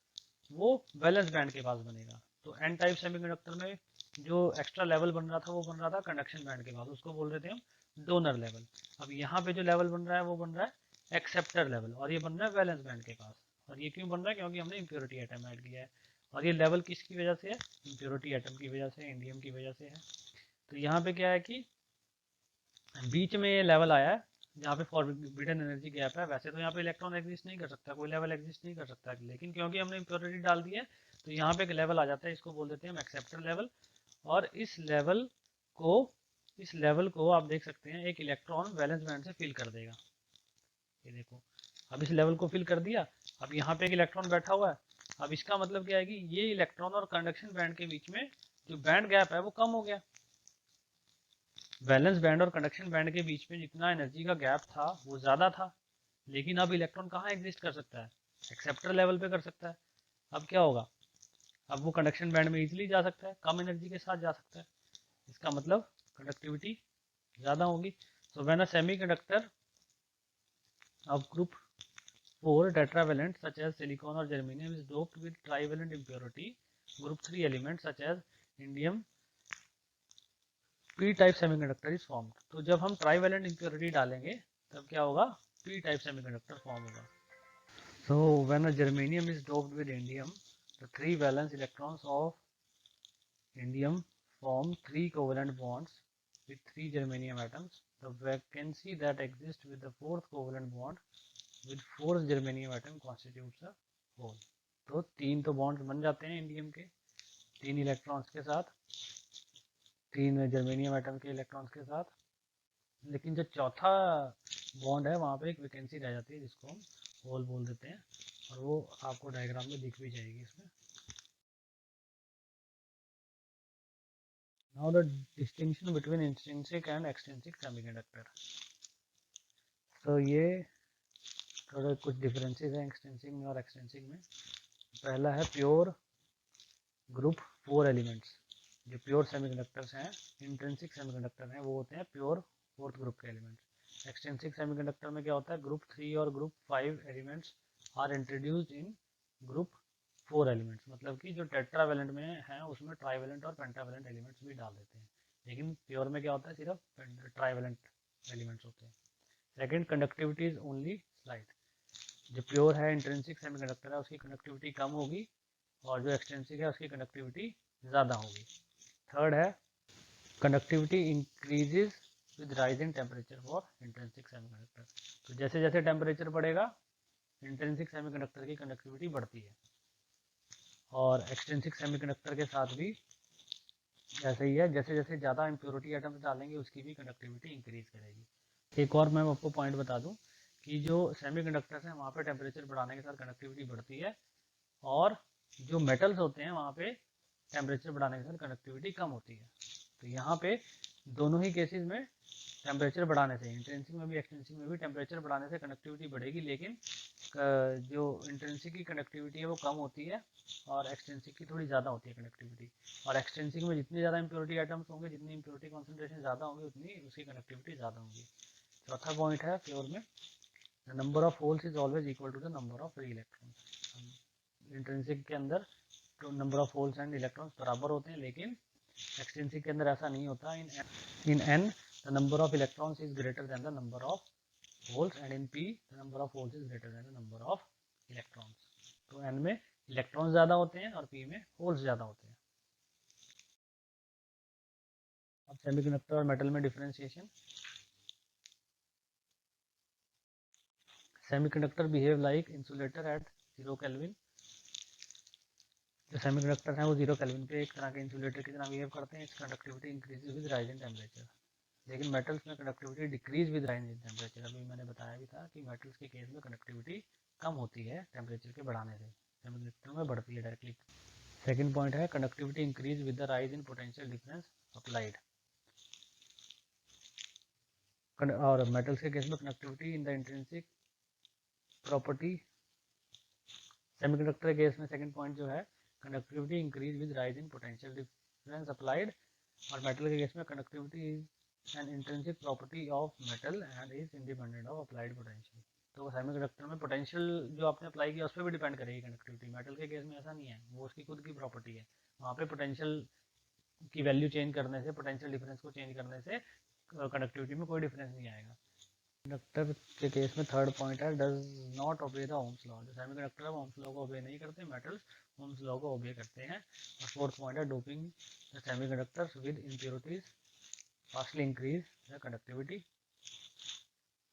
वो वैलेंस बैंड के पास बनेगा। तो एन टाइप सेमीकंडक्टर में जो एक्स्ट्रा लेवल बन रहा था वो बन रहा था कंडक्शन बैंड के पास, उसको बोल रहे थे हम डोनर लेवल। अब यहाँ पे जो लेवल बन रहा है वो बन रहा है एक्सेप्टर लेवल, और ये बन रहा है वैलेंस बैंड के पास। और ये क्यों बन रहा है, क्योंकि हमने इम्प्योरिटी एटम ऐड किया है। और ये लेवल किसकी वजह से है, इम्प्योरिटी एटम की वजह से, इंडियम की वजह से है। तो यहाँ पे क्या है कि बीच में ये लेवल आया है जहाँ पे फॉरबिडन एनर्जी गैप है। वैसे तो यहाँ पे इलेक्ट्रॉन एग्जिस्ट नहीं कर सकता, कोई लेवल एग्जिस्ट नहीं कर सकता, लेकिन क्योंकि हमने इम्प्योरिटी डाल दी है तो यहाँ पे एक लेवल आ जाता है, इसको बोल देते हैं हम एक्सेप्टर लेवल। और को इस लेवल को आप देख सकते हैं एक इलेक्ट्रॉन वैलेंस बैंड से फिल कर देगा। ये देखो, अब इस लेवल को फिल कर दिया। अब यहाँ पे एक इलेक्ट्रॉन बैठा हुआ है। अब इसका मतलब क्या है कि ये इलेक्ट्रॉन और कंडक्शन बैंड के बीच में जो बैंड गैप है वो कम हो गया। वैलेंस बैंड और कंडक्शन बैंड के बीच में जितना एनर्जी का गैप था वो ज़्यादा था, लेकिन अब इलेक्ट्रॉन कहाँ एग्जिस्ट कर सकता है, एक्सेप्टर लेवल पे कर सकता है। अब क्या होगा, अब वो कंडक्शन बैंड में इजीली जा सकता है, कम एनर्जी के साथ जा सकता है। इसका मतलब कंडक्टिविटी ज़्यादा होगी। So when a semiconductor of group 4 tetravalent such as silicon or germanium is doped with trivalent impurity, group 3 elements such as indium, P type semiconductor is form. तो जब हम ट्राईवेलेंट इम्प्योरिटी डालेंगे तब क्या होगा, पी टाइप सेमीकंडक्टर फॉर्म होगा। So when a germanium is doped with indium, the 3 valence electrons of indium form 3 covalent bonds with 3 germanium atoms. The vacancy that exists with the 4th covalent bond with 4th germanium atom constitutes a hole. तो 3 तो bonds बन जाते हैं indium के 3 electrons के साथ, 3 germanium atom के electrons के साथ, लेकिन जो चौथा बॉन्ड है वहाँ पे एक वैकेंसी रह जाती है जिसको हम होल बोल देते हैं, और वो आपको डायग्राम में दिख भी जाएगी इसमें। Now the distinction between intrinsic and extrinsic semiconductor. तो ये थोड़े कुछ डिफरेंसेस हैं एक्सट्रिंसिक में और एक्सट्रिंसिक में। पहला है प्योर ग्रुप 4 एलिमेंट्स। जो प्योर सेमीकंडक्टर्स हैं, इंट्रिंसिक सेमीकंडक्टर हैं, वो होते हैं प्योर 4th ग्रुप के एलिमेंट्स। एक्सट्रिंसिक सेमीकंडक्टर में क्या होता है, ग्रुप 3 और group 5 elements are introduced in group 4 elements. मतलब कि जो टेट्रावेलेंट में है उसमें ट्राईवेलेंट और पेंटावेलेंट एलिमेंट्स भी डाल देते हैं, लेकिन प्योर में क्या होता है, सिर्फ ट्राईवेलेंट एलिमेंट्स होते हैं। Second, conductivity is only slight. जो प्योर है इंट्रिंसिक सेमीकंडक्टर है उसकी कंडक्टिविटी कम होगी, और जो एक्सट्रिंसिक है उसकी कंडक्टिविटी ज़्यादा होगी। थर्ड है conductivity increases with rising temperature for intrinsic semiconductor. तो जैसे जैसे टेम्परेचर बढ़ेगा इंट्रिंसिक सेमीकंडक्टर की कंडक्टिविटी बढ़ती है, और एक्सट्रिंसिक सेमीकंडक्टर के साथ भी ऐसे ही है, जैसे जैसे ज़्यादा इम्प्योरिटी एटम्स डालेंगे उसकी भी कंडक्टिविटी इंक्रीज करेगी। एक और मैं आपको पॉइंट बता दूं कि जो सेमीकंडक्टर्स हैं वहाँ पे टेम्परेचर बढ़ाने के साथ कंडक्टिविटी बढ़ती है, और जो मेटल्स होते हैं वहाँ पे टेम्परेचर बढ़ाने के साथ कंडक्टिविटी कम होती है। तो यहाँ पे दोनों ही केसेस में टेम्परेचर बढ़ाने से, इंट्रिंसिक में भी एक्सट्रिंसिक में भी टेम्परेचर बढ़ाने से कनेक्टिविटी बढ़ेगी, लेकिन जो इंट्रिंसिक की कनेक्टिविटी है वो कम होती है और एक्सट्रिंसिक की थोड़ी ज़्यादा होती है कनेक्टिविटी। और एक्सट्रिंसिक में जितनी ज़्यादा इम्प्योरिटी आइटम्स होंगे, जितनी इम्प्योरिटी कॉन्सेंट्रेशन ज़्यादा होंगी, उतनी उसकी कनेक्टिविटी ज़्यादा होगी। चौथा पॉइंट है प्योर में, the number of holes is always equal to the number of free electrons. Intrinsic के अंदर तो number of holes and electrons बराबर होते हैं, लेकिन एक्सट्रिंसिक के अंदर ऐसा नहीं होता। In an the number of electrons is greater than the number of holes and in P the number of holes is greater than the number of electrons. तो एन में इलेक्ट्रॉन्स ज़्यादा होते हैं और पी में होल्स ज़्यादा होते हैं। अब सेमीकंडक्टर और मेटल में differentiation. Semiconductor behave like insulator at 0 Kelvin. जो सेमीकंडक्टर हैं वो 0 केल्विन पे एक तरह के इंसुलेटर की तरह बिहेव करते हैं। It's conductivity increases with rise in temperature. लेकिन मेटल्स में connectivity decrease with rise in temperature. अभी मैंने बताया भी था कि मेटल्स के केस में कनेक्टिविटी कम होती है टेम्परेचर के बढ़ाने से, सेमीकंडक्टर में बढ़ती है डायरेक्टली। सेकंड पॉइंट है conductivity increase with the rise in potential difference applied. और मेटल्स के केस में connectivity in the intrinsic property. Semiconductor के केस में सेकंड पॉइंट जो है conductivity increase with rise in potential difference applied. और metal के केस में conductivity is an intrinsic property of metal and is independent of applied potential. तो semiconductor में potential जो आपने अप्लाई किया उस पर भी डिपेंड करेगी कनेक्टिविटी। मेटल के केस में ऐसा नहीं है, वो उसकी खुद की प्रॉपर्टी है। वहाँ पे पोटेंशियल की वैल्यू चेंज करने से, पोटेंशियल डिफरेंस को चेंज करने से कंडक्टिविटी में कोई डिफरेंस नहीं आएगा। कंडक्टर के केस में थर्ड पॉइंट है does not obey the Ohm's law. जो सेमीकंडक्टर है वो ओम्स लॉ को ओबे नहीं करते, मेटल्स ओम्स लॉ को ओबे करते हैं। और फोर्थ पॉइंट है doping the semiconductors with impurities fastly increase the conductivity,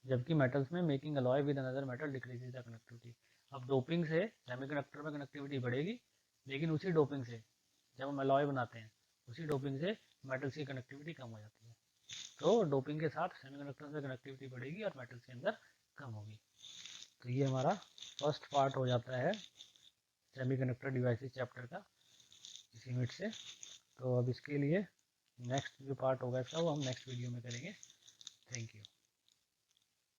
जबकि मेटल्स में making alloy with another metal decreases the connectivity. अब डोपिंग से सेमीकंडक्टर में कनेक्टिविटी बढ़ेगी, लेकिन उसी डोपिंग से जब हम अलॉय बनाते हैं उसी डोपिंग से मेटल्स की कनेक्टिविटी कम हो जाती है। तो डोपिंग के साथ सेमीकंडक्टर में कनेक्टिविटी बढ़ेगी और मेटल्स के अंदर कम होगी। तो ये हमारा फर्स्ट पार्ट हो जाता है सेमीकंडक्टर डिवाइसेस चैप्टर का इस यूनिट से। तो अब इसके लिए नेक्स्ट जो पार्ट होगा इसका वो हम नेक्स्ट वीडियो में करेंगे।